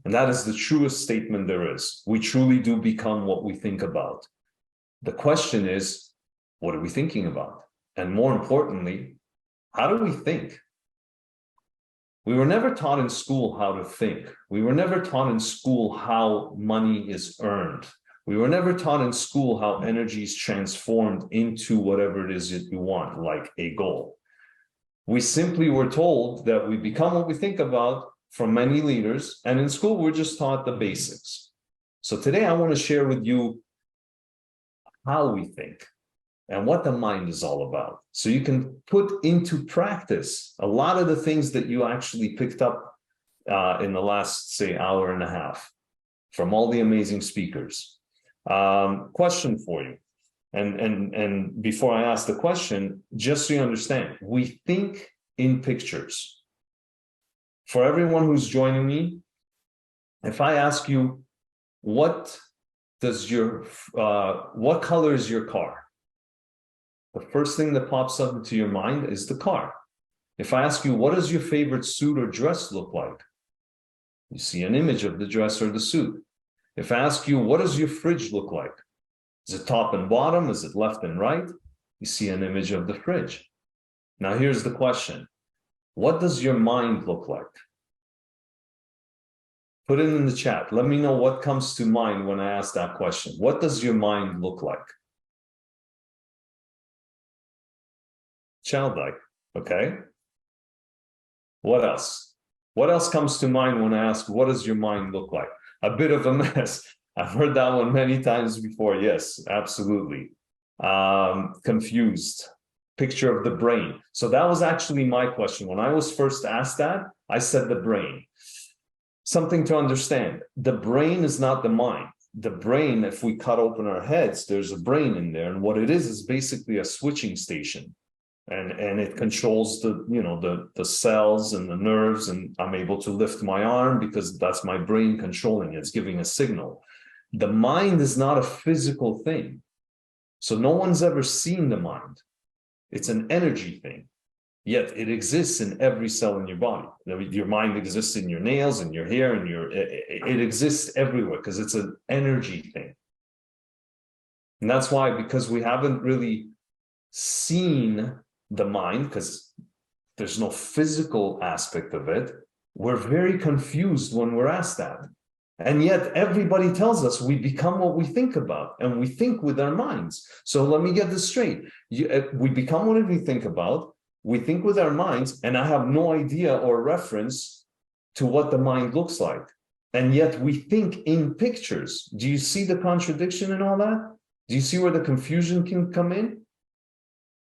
And that is the truest statement there is. We truly do become what we think about. The question is, what are we thinking about? And more importantly, how do we think? We were never taught in school how to think. We were never taught in school how money is earned. We were never taught in school how energy is transformed into whatever it is that you want, like a goal. We simply were told that we become what we think about from many leaders, and in school we're just taught the basics. So today I want to share with you how we think and what the mind is all about, so you can put into practice a lot of the things that you actually picked up in the last, say, hour and a half from all the amazing speakers. Question for you, and before I ask the question, just so you understand, we think in pictures. For everyone who's joining me, if I ask you, what color is your car? The first thing that pops up into your mind is the car. If I ask you, what does your favorite suit or dress look like? You see an image of the dress or the suit. If I ask you, what does your fridge look like? Is it top and bottom? Is it left and right? You see an image of the fridge. Now here's the question. What does your mind look like? Put it in the chat. Let me know what comes to mind when I ask that question. What does your mind look like? Childlike, okay? What else? What else comes to mind when I ask, what does your mind look like? A bit of a mess. I've heard that one many times before. Yes, absolutely. Confused. Picture of the brain. So that was actually my question. When I was first asked that, I said the brain. Something to understand. The brain is not the mind. The brain, if we cut open our heads, there's a brain in there. And what it is basically a switching station. And it controls the cells and the nerves, and I'm able to lift my arm because that's my brain controlling it. It's giving a signal. The mind is not a physical thing. So no one's ever seen the mind. It's an energy thing, yet it exists in every cell in your body. Your mind exists in your nails and your hair, and it exists everywhere because it's an energy thing. And that's why, because we haven't really seen the mind, because there's no physical aspect of it, we're very confused when we're asked that. And yet everybody tells us we become what we think about, and we think with our minds. So let me get this straight. We become what we think about, we think with our minds, and I have no idea or reference to what the mind looks like. And yet we think in pictures. Do you see the contradiction in all that? Do you see where the confusion can come in?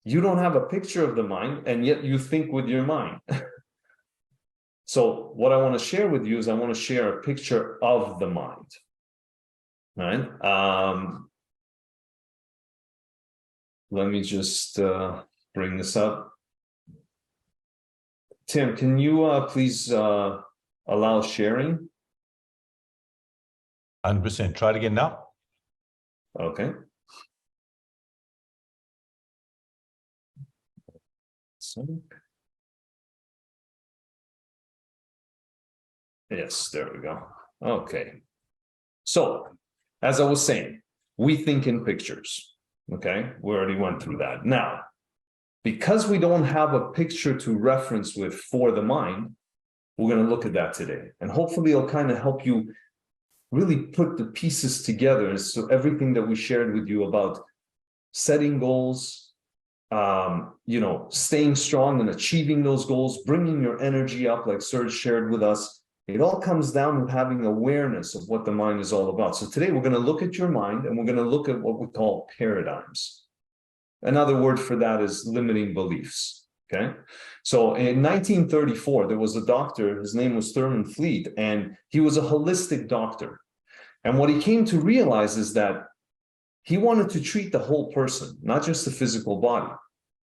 You don't have a picture of the mind, and yet you think with your mind. So what I want to share with you is I want to share a picture of the mind. Right? Let me just bring this up. Tim, can you please allow sharing? 100%. Try it again now. Okay. So, yes, there we go. Okay. So, as I was saying, we think in pictures. Okay, we already went through that. Now, because we don't have a picture to reference with for the mind, we're going to look at that today. And hopefully it'll kind of help you really put the pieces together. So everything that we shared with you about setting goals, staying strong and achieving those goals, bringing your energy up, like Thurs shared with us, it all comes down to having awareness of what the mind is all about. So today we're going to look at your mind, and we're going to look at what we call paradigms. Another word for that is limiting beliefs. Okay. So in 1934, there was a doctor, his name was Thurman Fleet, and he was a holistic doctor. And what he came to realize is that he wanted to treat the whole person, not just the physical body.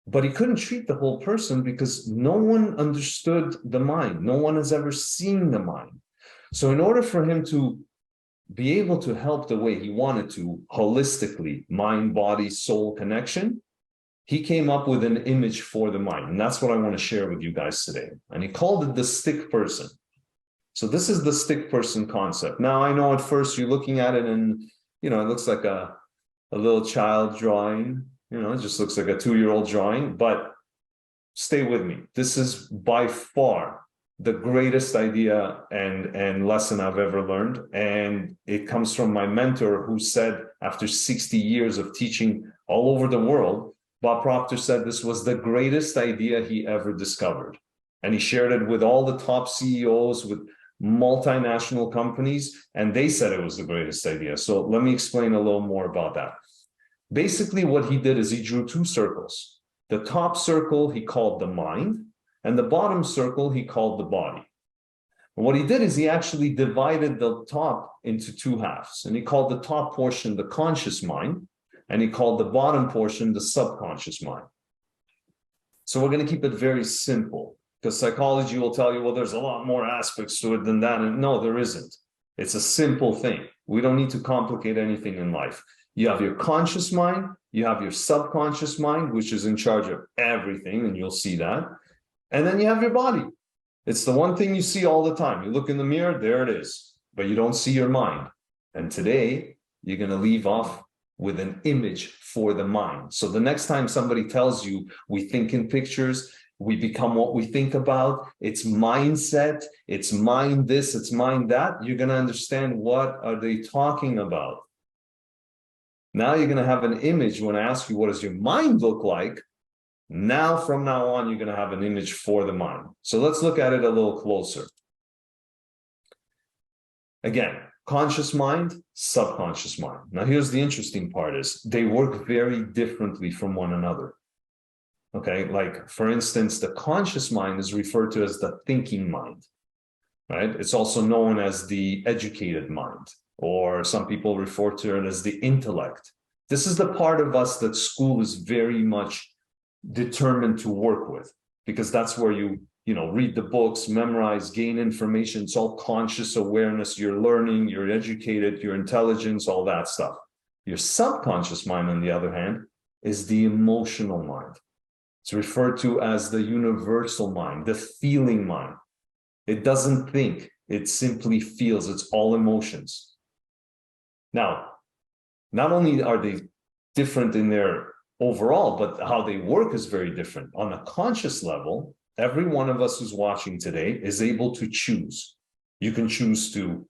But he couldn't treat the whole person because no one understood the mind. No one has ever seen the mind. So in order for him to be able to help the way he wanted to, holistically, mind, body, soul connection, he came up with an image for the mind. And that's what I want to share with you guys today. And he called it the stick person. So this is the stick person concept. Now, I know at first you're looking at it and, it looks like a little child drawing. It just looks like a 2-year-old drawing, but stay with me. This is by far the greatest idea and lesson I've ever learned. And it comes from my mentor, who said, after 60 years of teaching all over the world, Bob Proctor said this was the greatest idea he ever discovered. And he shared it with all the top CEOs, with multinational companies, and they said it was the greatest idea. So let me explain a little more about that. Basically, what he did is he drew 2 circles. The top circle he called the mind, and the bottom circle he called the body. And what he did is he actually divided the top into 2 halves, and he called the top portion the conscious mind, and he called the bottom portion the subconscious mind. So we're going to keep it very simple, because psychology will tell you, well, there's a lot more aspects to it than that. And no, there isn't. It's a simple thing. We don't need to complicate anything in life. You have your conscious mind, you have your subconscious mind, which is in charge of everything, and you'll see that. And then you have your body. It's the one thing you see all the time. You look in the mirror, there it is, but you don't see your mind. And today, you're going to leave off with an image for the mind. So the next time somebody tells you, we think in pictures, we become what we think about, it's mindset, it's mind this, it's mind that, you're going to understand what are they talking about. Now you're going to have an image. When I ask you, what does your mind look like? Now, from now on, you're going to have an image for the mind. So let's look at it a little closer. Again, conscious mind, subconscious mind. Now, here's the interesting part is they work very differently from one another. Okay, like for instance, the conscious mind is referred to as the thinking mind, right? It's also known as the educated mind, or some people refer to it as the intellect. This is the part of us that school is very much determined to work with, because that's where you read the books, memorize, gain information. It's all conscious awareness. You're learning, you're educated, your intelligence, all that stuff. Your subconscious mind, on the other hand, is the emotional mind. It's referred to as the universal mind, the feeling mind. It doesn't think, it simply feels. It's all emotions. Now, not only are they different in their overall, but how they work is very different. On a conscious level, every one of us who's watching today is able to choose. You can choose to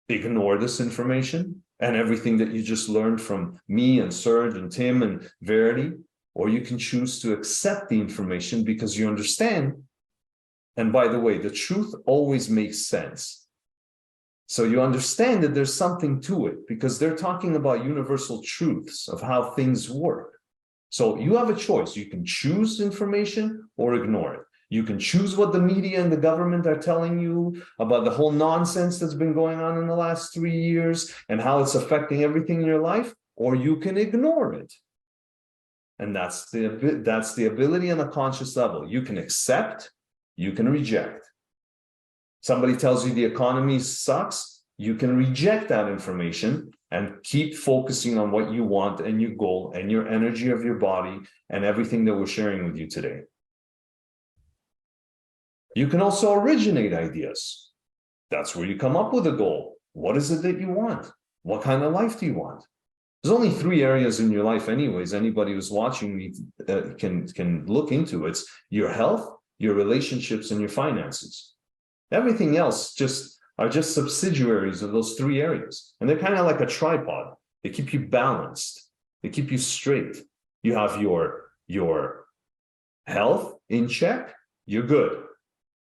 ignore this information and everything that you just learned from me and Serge and Tim and Verity, or you can choose to accept the information because you understand. And by the way, the truth always makes sense. So you understand that there's something to it because they're talking about universal truths of how things work. So you have a choice. You can choose information or ignore it. You can choose what the media and the government are telling you about the whole nonsense that's been going on in the last 3 years and how it's affecting everything in your life, or you can ignore it. And that's the ability on a conscious level. You can accept, you can reject. Somebody tells you the economy sucks, you can reject that information and keep focusing on what you want and your goal and your energy of your body and everything that we're sharing with you today. You can also originate ideas. That's where you come up with a goal. What is it that you want? What kind of life do you want? There's only 3 areas in your life anyways. Anybody who's watching me can look into. It's your health, your relationships, and your finances. Everything else are just subsidiaries of those 3 areas. And they're kind of like a tripod. They keep you balanced. They keep you straight. You have your health in check, you're good.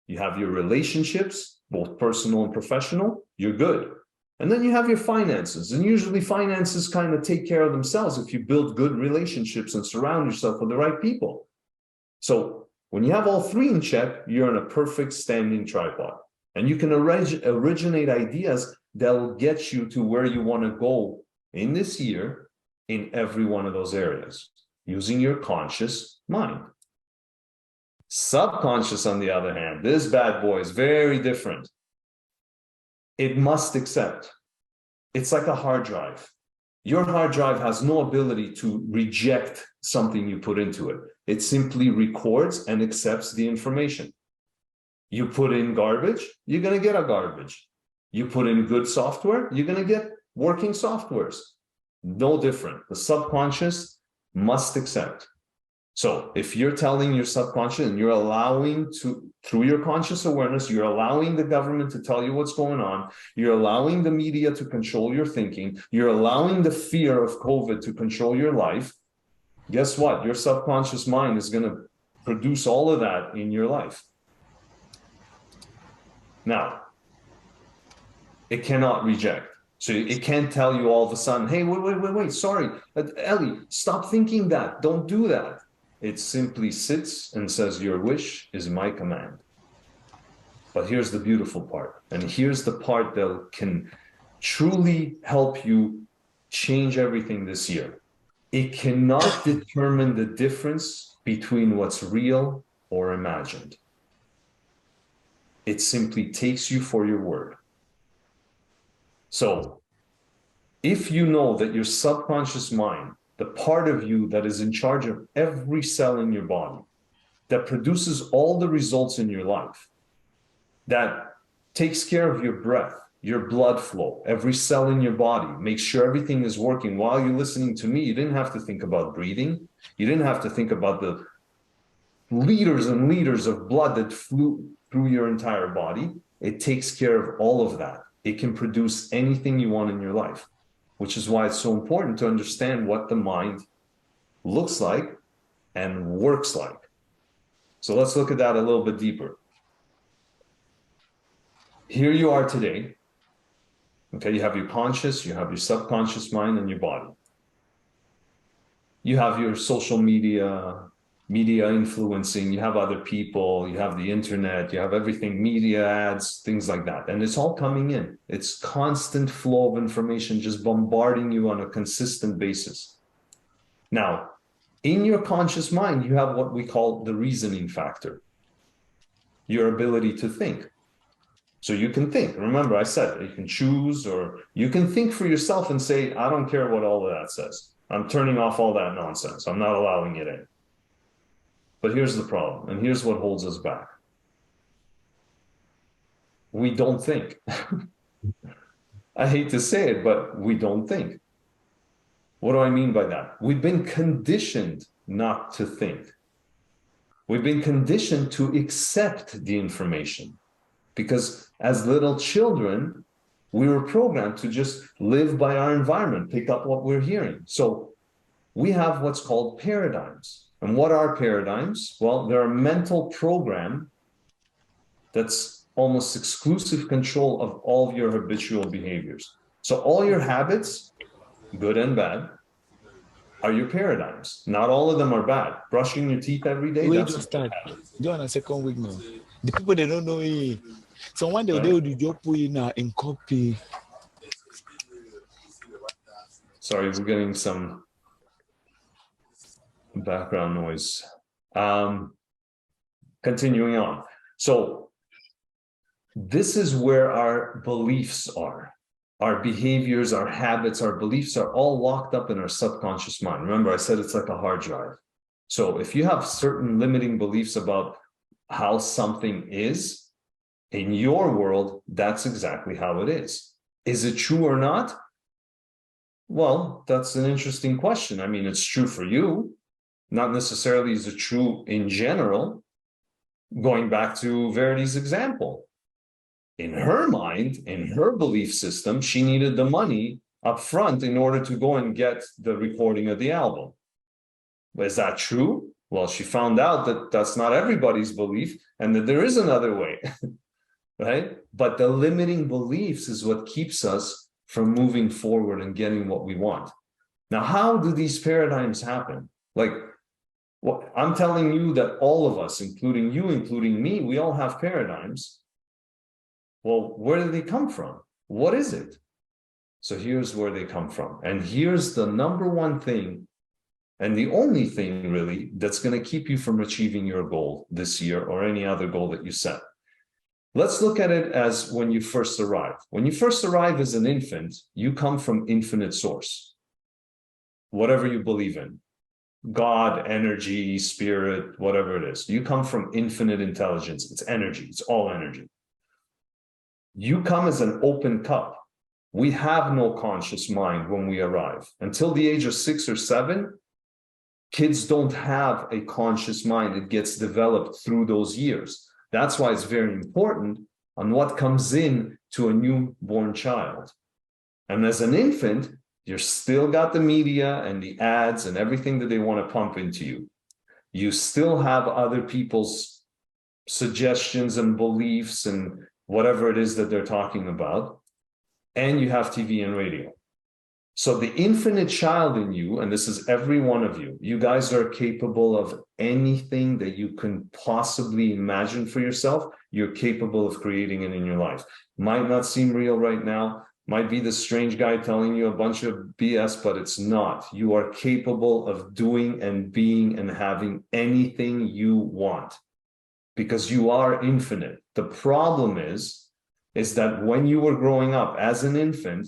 You have your relationships, both personal and professional, you're good. And then you have your finances, and usually finances kind of take care of themselves if you build good relationships and surround yourself with the right people. So when you have all three in check, you're in a perfect standing tripod, and you can originate ideas that will get you to where you want to go in this year in every one of those areas, using your conscious mind. Subconscious, on the other hand, this bad boy is very different. It must accept. It's like a hard drive. Your hard drive has no ability to reject something you put into it. It simply records and accepts the information. You put in garbage, you're going to get a garbage. You put in good software, you're going to get working softwares. No different. The subconscious must accept. So if you're telling your subconscious and you're allowing to, through your conscious awareness, you're allowing the government to tell you what's going on, you're allowing the media to control your thinking, you're allowing the fear of COVID to control your life, guess what? Your subconscious mind is going to produce all of that in your life. Now, it cannot reject. So it can't tell you all of a sudden, hey, wait, sorry, Ellie, stop thinking that, don't do that. It simply sits and says, your wish is my command. But here's the beautiful part. And here's the part that can truly help you change everything this year. It cannot determine the difference between what's real or imagined. It simply takes you for your word. So if you know that your subconscious mind, the part of you that is in charge of every cell in your body, that produces all the results in your life, that takes care of your breath, your blood flow, every cell in your body, makes sure everything is working. While you're listening to me, you didn't have to think about breathing. You didn't have to think about the liters and liters of blood that flew through your entire body. It takes care of all of that. It can produce anything you want in your life, which is why it's so important to understand what the mind looks like and works like. So let's look at that a little bit deeper. Here you are today. Okay, you have your conscious, you have your subconscious mind and your body. You have your social media influencing, you have other people, you have the internet, you have everything, media ads, things like that. And it's all coming in. It's constant flow of information just bombarding you on a consistent basis. Now, in your conscious mind, you have what we call the reasoning factor, your ability to think. So you can think. Remember, I said you can choose, or you can think for yourself and say, I don't care what all of that says. I'm turning off all that nonsense. I'm not allowing it in. But here's the problem, and here's what holds us back. We don't think. I hate to say it, but we don't think. What do I mean by that? We've been conditioned not to think. We've been conditioned to accept the information, because as little children, we were programmed to just live by our environment, pick up what we're hearing. So we have what's called paradigms. And what are paradigms? Well, they're a mental program that's almost exclusive control of all of your habitual behaviors. So all your habits, good and bad, are your paradigms. Not all of them are bad. Brushing your teeth every day, Wait, that's start. Go on a second week now. The people, they don't know it. So one day they will do job in copy. Sorry, we're getting some background noise. Continuing on. So this is where our beliefs are. Our behaviors, our habits, our beliefs are all locked up in our subconscious mind. Remember, I said it's like a hard drive. So if you have certain limiting beliefs about how something is in your world, that's exactly how it is. Is it true or not? Well, that's an interesting question. I mean, it's true for you. Not necessarily is it true in general. Going back to Verity's example, in her mind, in her belief system, she needed the money up front in order to go and get the recording of the album. Is that true? Well, she found out that that's not everybody's belief and that there is another way, right? But the limiting beliefs is what keeps us from moving forward and getting what we want. Now, how do these paradigms happen? Like, well, I'm telling you that all of us, including you, including me, we all have paradigms. Well, where do they come from? What is it? So here's where they come from. And here's the number one thing, and the only thing really that's going to keep you from achieving your goal this year or any other goal that you set. Let's look at it as when you first arrive. When you first arrive as an infant, you come from infinite source. Whatever you believe in, God, energy, spirit, whatever it is. You come from infinite intelligence. It's energy. It's all energy. You come as an open cup. We have no conscious mind when we arrive. Until the age of 6 or 7, kids don't have a conscious mind. It gets developed through those years. That's why it's very important on what comes in to a newborn child. And as an infant, you're still got the media and the ads and everything that they want to pump into you. You still have other people's suggestions and beliefs and whatever it is that they're talking about. And you have TV and radio. So the infinite child in you, and this is every one of you, you guys are capable of anything that you can possibly imagine for yourself. You're capable of creating it in your life. Might not seem real right now. Might be the strange guy telling you a bunch of BS, but it's not. You are capable of doing and being and having anything you want because you are infinite. The problem is that when you were growing up as an infant,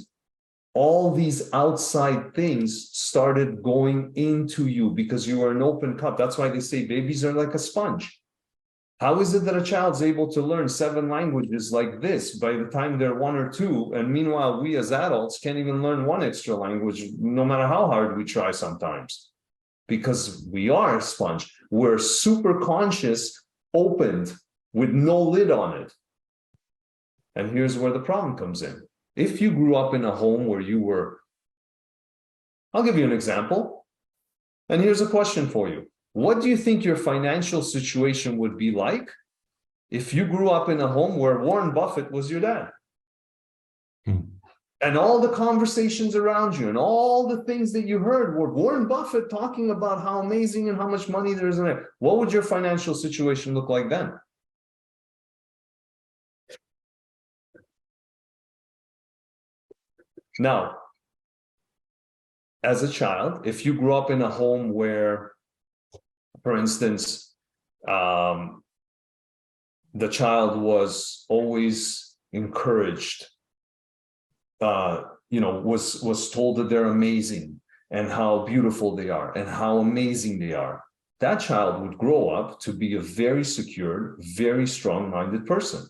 all these outside things started going into you because you were an open cup. That's why they say babies are like a sponge. How is it that a child's able to learn 7 languages like this by the time they're 1 or 2? And meanwhile, we as adults can't even learn 1 extra language, no matter how hard we try sometimes, because we are a sponge. We're super conscious, opened with no lid on it. And here's where the problem comes in. If you grew up in a home where you were, I'll give you an example. And here's a question for you. What do you think your financial situation would be like if you grew up in a home where Warren Buffett was your dad? And all the conversations around you and all the things that you heard were Warren Buffett talking about how amazing and how much money there is in it. What would your financial situation look like then? Now, as a child, if you grew up in a home where, for instance, the child was always encouraged, was told that they're amazing and how beautiful they are and how amazing they are, that child would grow up to be a very secure, very strong-minded person.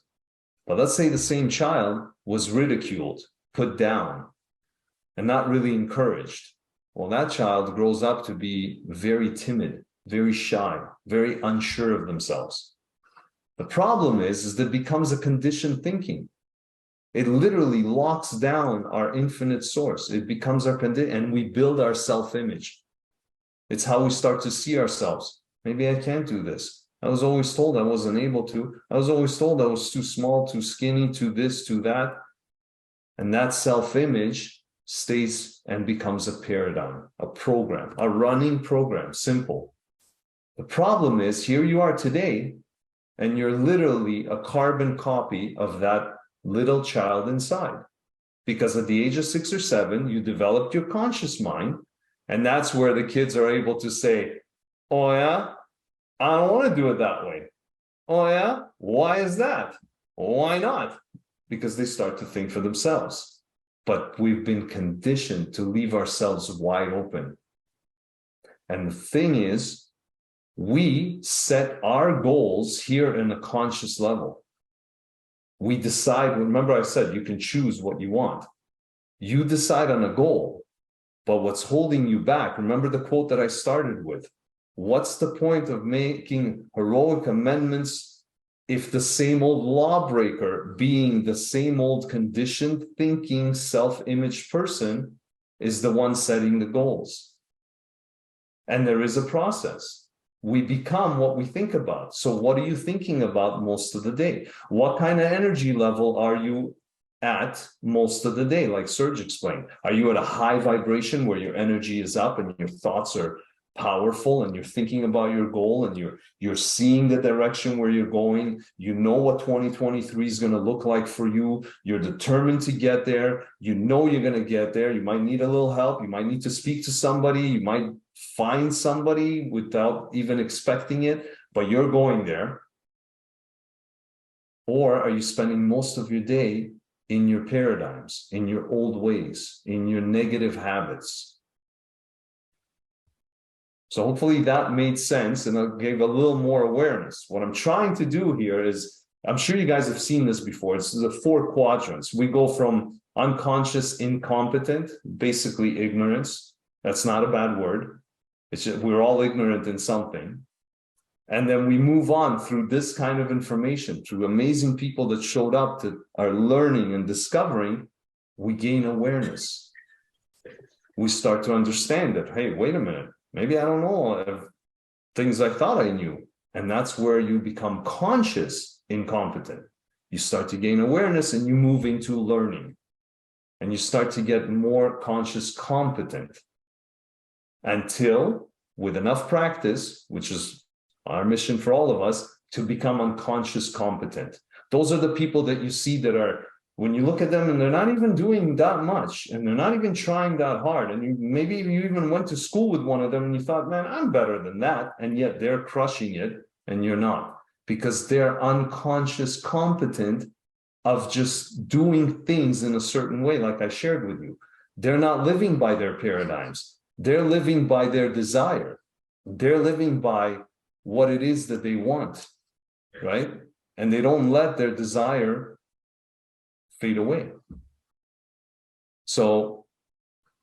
But let's say the same child was ridiculed, put down, and not really encouraged. Well, that child grows up to be very timid, very shy, very unsure of themselves. The problem is that it becomes a conditioned thinking. It literally locks down our infinite source. It becomes our condition, and we build our self-image. It's how we start to see ourselves. Maybe I can't do this. I was always told I wasn't able to. I was always told I was too small, too skinny, too this, too that. And that self-image stays and becomes a paradigm, a program, a running program, simple. The problem is, here you are today, and you're literally a carbon copy of that little child inside. Because at the age of 6 or 7, you developed your conscious mind, and that's where the kids are able to say, oh yeah, I don't want to do it that way. Oh yeah, why is that? Why not? Because they start to think for themselves. But we've been conditioned to leave ourselves wide open. And the thing is, we set our goals here in a conscious level. We decide, remember I said you can choose what you want. You decide on a goal, but what's holding you back, remember the quote that I started with, what's the point of making heroic amendments if the same old lawbreaker, being the same old conditioned thinking, self-image person, is the one setting the goals? And there is a process. We become what we think about. So what are you thinking about most of the day? What kind of energy level are you at most of the day, like Serge explained? Are you at a high vibration where your energy is up and your thoughts are powerful and you're thinking about your goal and you're seeing the direction where you're going? You know what 2023 is going to look like for you. You're determined to get there. You know you're going to get there. You might need a little help. You might need to speak to somebody. You might find somebody without even expecting it, but you're going there. Or are you spending most of your day in your paradigms, in your old ways, in your negative habits? So hopefully that made sense and it gave a little more awareness. What I'm trying to do here is, I'm sure you guys have seen this before. This is the 4 quadrants. We go from unconscious, incompetent, basically ignorance. That's not a bad word. It's just, we're all ignorant in something. And then we move on through this kind of information, through amazing people that showed up that are learning and discovering. We gain awareness. We start to understand that, hey, wait a minute. Maybe I don't know things I thought I knew. And that's where you become conscious incompetent. You start to gain awareness and you move into learning. And you start to get more conscious competent. Until, with enough practice, which is our mission for all of us, to become unconscious competent. Those are the people that you see that are, when you look at them and they're not even doing that much and they're not even trying that hard, and maybe you even went to school with one of them and you thought, man, I'm better than that, and yet they're crushing it and you're not, because they're unconscious competent of just doing things in a certain way, like I shared with you. They're not living by their paradigms. They're living by their desire. They're living by what it is that they want, right? And they don't let their desire fade away. So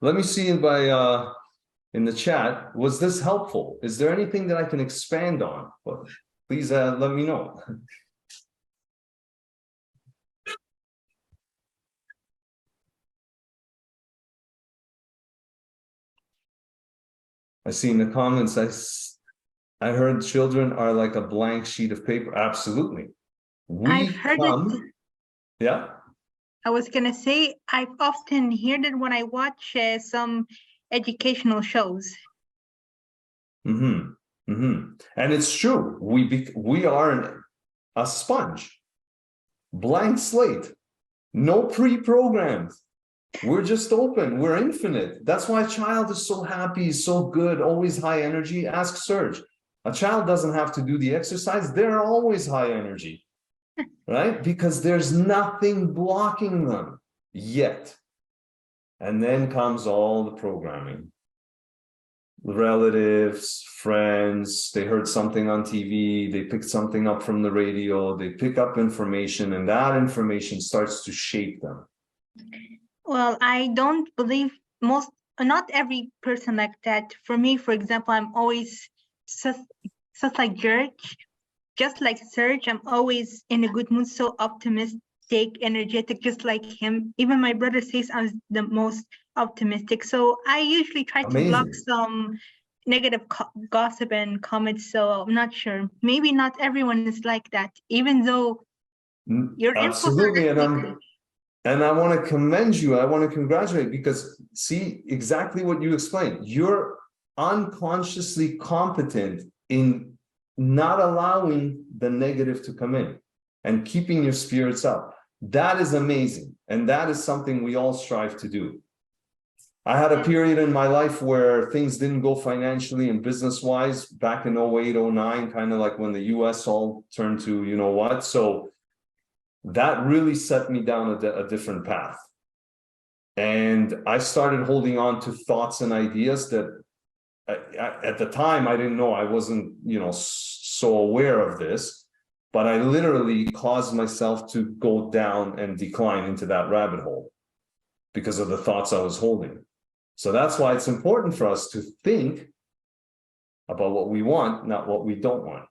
let me see in the chat, was this helpful? Is there anything that I can expand on? Well, please let me know. I see in the comments, I heard children are like a blank sheet of paper. Absolutely. I've heard it. Yeah. I was gonna say, I've often heard it when I watch some educational shows. And it's true. We are a sponge, blank slate, no pre-programmed. We're just open. We're infinite. That's why a child is so happy, so good, always high energy. Ask Serge. A child doesn't have to do the exercise. They're always high energy, right? Because there's nothing blocking them yet. And then comes all the programming. Relatives, friends, they heard something on TV, they picked something up from the radio, they pick up information, and that information starts to shape them. Well, I don't believe not every person like that. For me, for example, I'm always just like George, just like Serge, I'm always in a good mood, so optimistic, energetic, just like him. Even my brother says I'm the most optimistic. So I usually try to block some negative gossip and comments. So I'm not sure. Maybe not everyone is like that, even though you're absolutely. And I want to commend you. I want to congratulate, because see exactly what you explained. You're unconsciously competent in not allowing the negative to come in and keeping your spirits up. That is amazing. And that is something we all strive to do. I had a period in my life where things didn't go financially and business-wise back in 08, 09, kind of like when the US all turned to, you know what? So that really set me down a different path. And I started holding on to thoughts and ideas that at the time I didn't know. I wasn't, so aware of this, but I literally caused myself to go down and decline into that rabbit hole because of the thoughts I was holding. So that's why it's important for us to think about what we want, not what we don't want.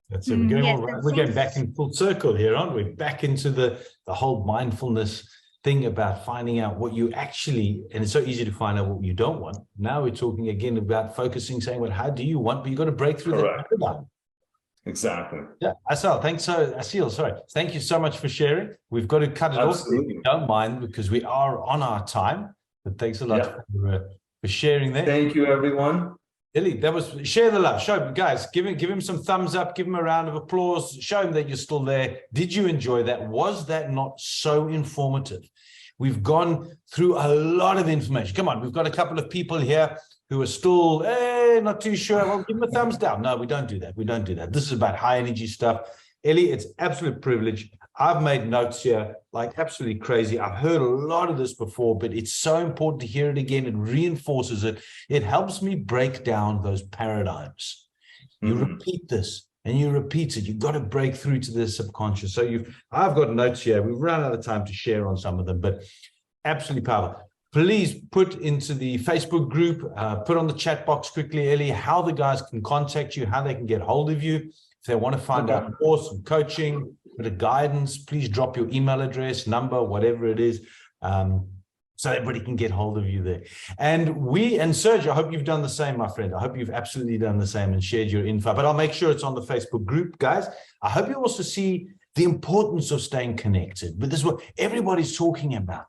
That's it. We're going back in full circle here, aren't we? Back into the whole mindfulness thing about finding out what you actually, and it's so easy to find out what you don't want. Now we're talking again about focusing, saying, well, how do you want, but you've got to break through that paradigm. Exactly. Yeah, Asal, Asil, sorry. Thank you so much for sharing. We've got to cut it off. If you don't mind, because we are on our time. But thanks a lot for sharing that. Thank you, everyone. Eli, that was share the love. Show him, guys, give him some thumbs up, give him a round of applause, show him that you're still there. Did you enjoy that? Was that not so informative? We've gone through a lot of information. Come on, we've got a couple of people here who are still not too sure. Well, give them a thumbs down. No, we don't do that. We don't do that. This is about high energy stuff. Eli, it's absolute privilege. I've made notes here like absolutely crazy. I've heard a lot of this before, but it's so important to hear it again. It reinforces it. It helps me break down those paradigms. You repeat this and you repeat it. You've got to break through to the subconscious. So I've got notes here. We've run out of time to share on some of them, but absolutely powerful. Please put into the Facebook group, put on the chat box quickly, Eli, how the guys can contact you, how they can get hold of you. If they want to find out more, some coaching, bit of guidance, please drop your email address, number, whatever it is, so everybody can get hold of you there. And Serge, I hope you've done the same, my friend. I hope you've absolutely done the same and shared your info, but I'll make sure it's on the Facebook group, guys. I hope you also see the importance of staying connected. But this is what everybody's talking about.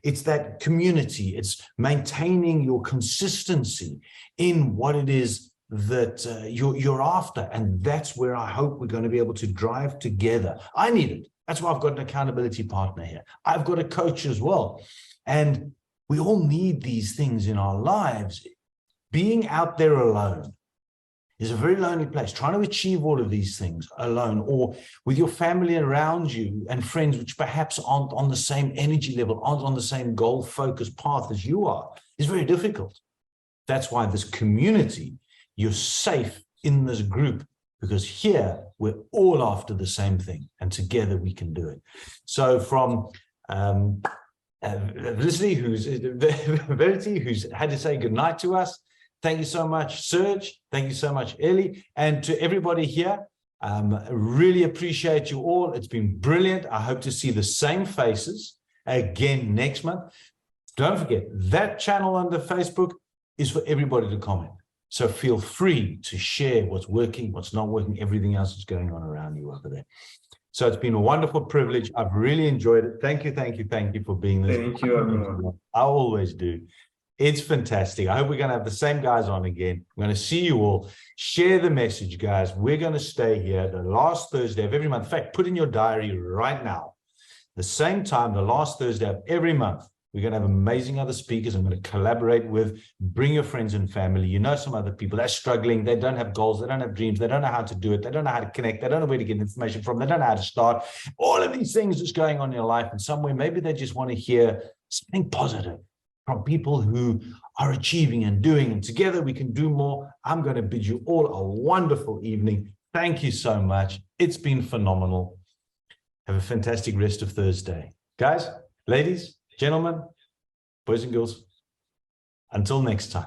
It's that community. It's maintaining your consistency in what it is that you're after. And that's where I hope we're going to be able to drive together. I need it. That's why I've got an accountability partner here. I've got a coach as well. And we all need these things in our lives. Being out there alone is a very lonely place. Trying to achieve all of these things alone or with your family around you and friends which perhaps aren't on the same energy level, aren't on the same goal-focused path as you are, is very difficult. That's why this community, you're safe in this group, because here we're all after the same thing and together we can do it. So from Verity, who's had to say goodnight to us, thank you so much, Serge. Thank you so much, Eli. And to everybody here, really appreciate you all. It's been brilliant. I hope to see the same faces again next month. Don't forget, that channel under Facebook is for everybody to comment. So feel free to share what's working, what's not working, everything else that's going on around you over there. So it's been a wonderful privilege. I've really enjoyed it. Thank you for being this. Thank you, everyone. I always do. It's fantastic. I hope we're going to have the same guys on again. I'm going to see you all. Share the message, guys. We're going to stay here the last Thursday of every month. In fact, put in your diary right now. The same time, the last Thursday of every month, we're going to have amazing other speakers I'm going to collaborate with. Bring your friends and family. You know some other people. They're struggling. They don't have goals. They don't have dreams. They don't know how to do it. They don't know how to connect. They don't know where to get information from. They don't know how to start. All of these things that's going on in your life. And somewhere, maybe they just want to hear something positive from people who are achieving and doing. And together we can do more. I'm going to bid you all a wonderful evening. Thank you so much. It's been phenomenal. Have a fantastic rest of Thursday. Guys, ladies, gentlemen, boys and girls, until next time.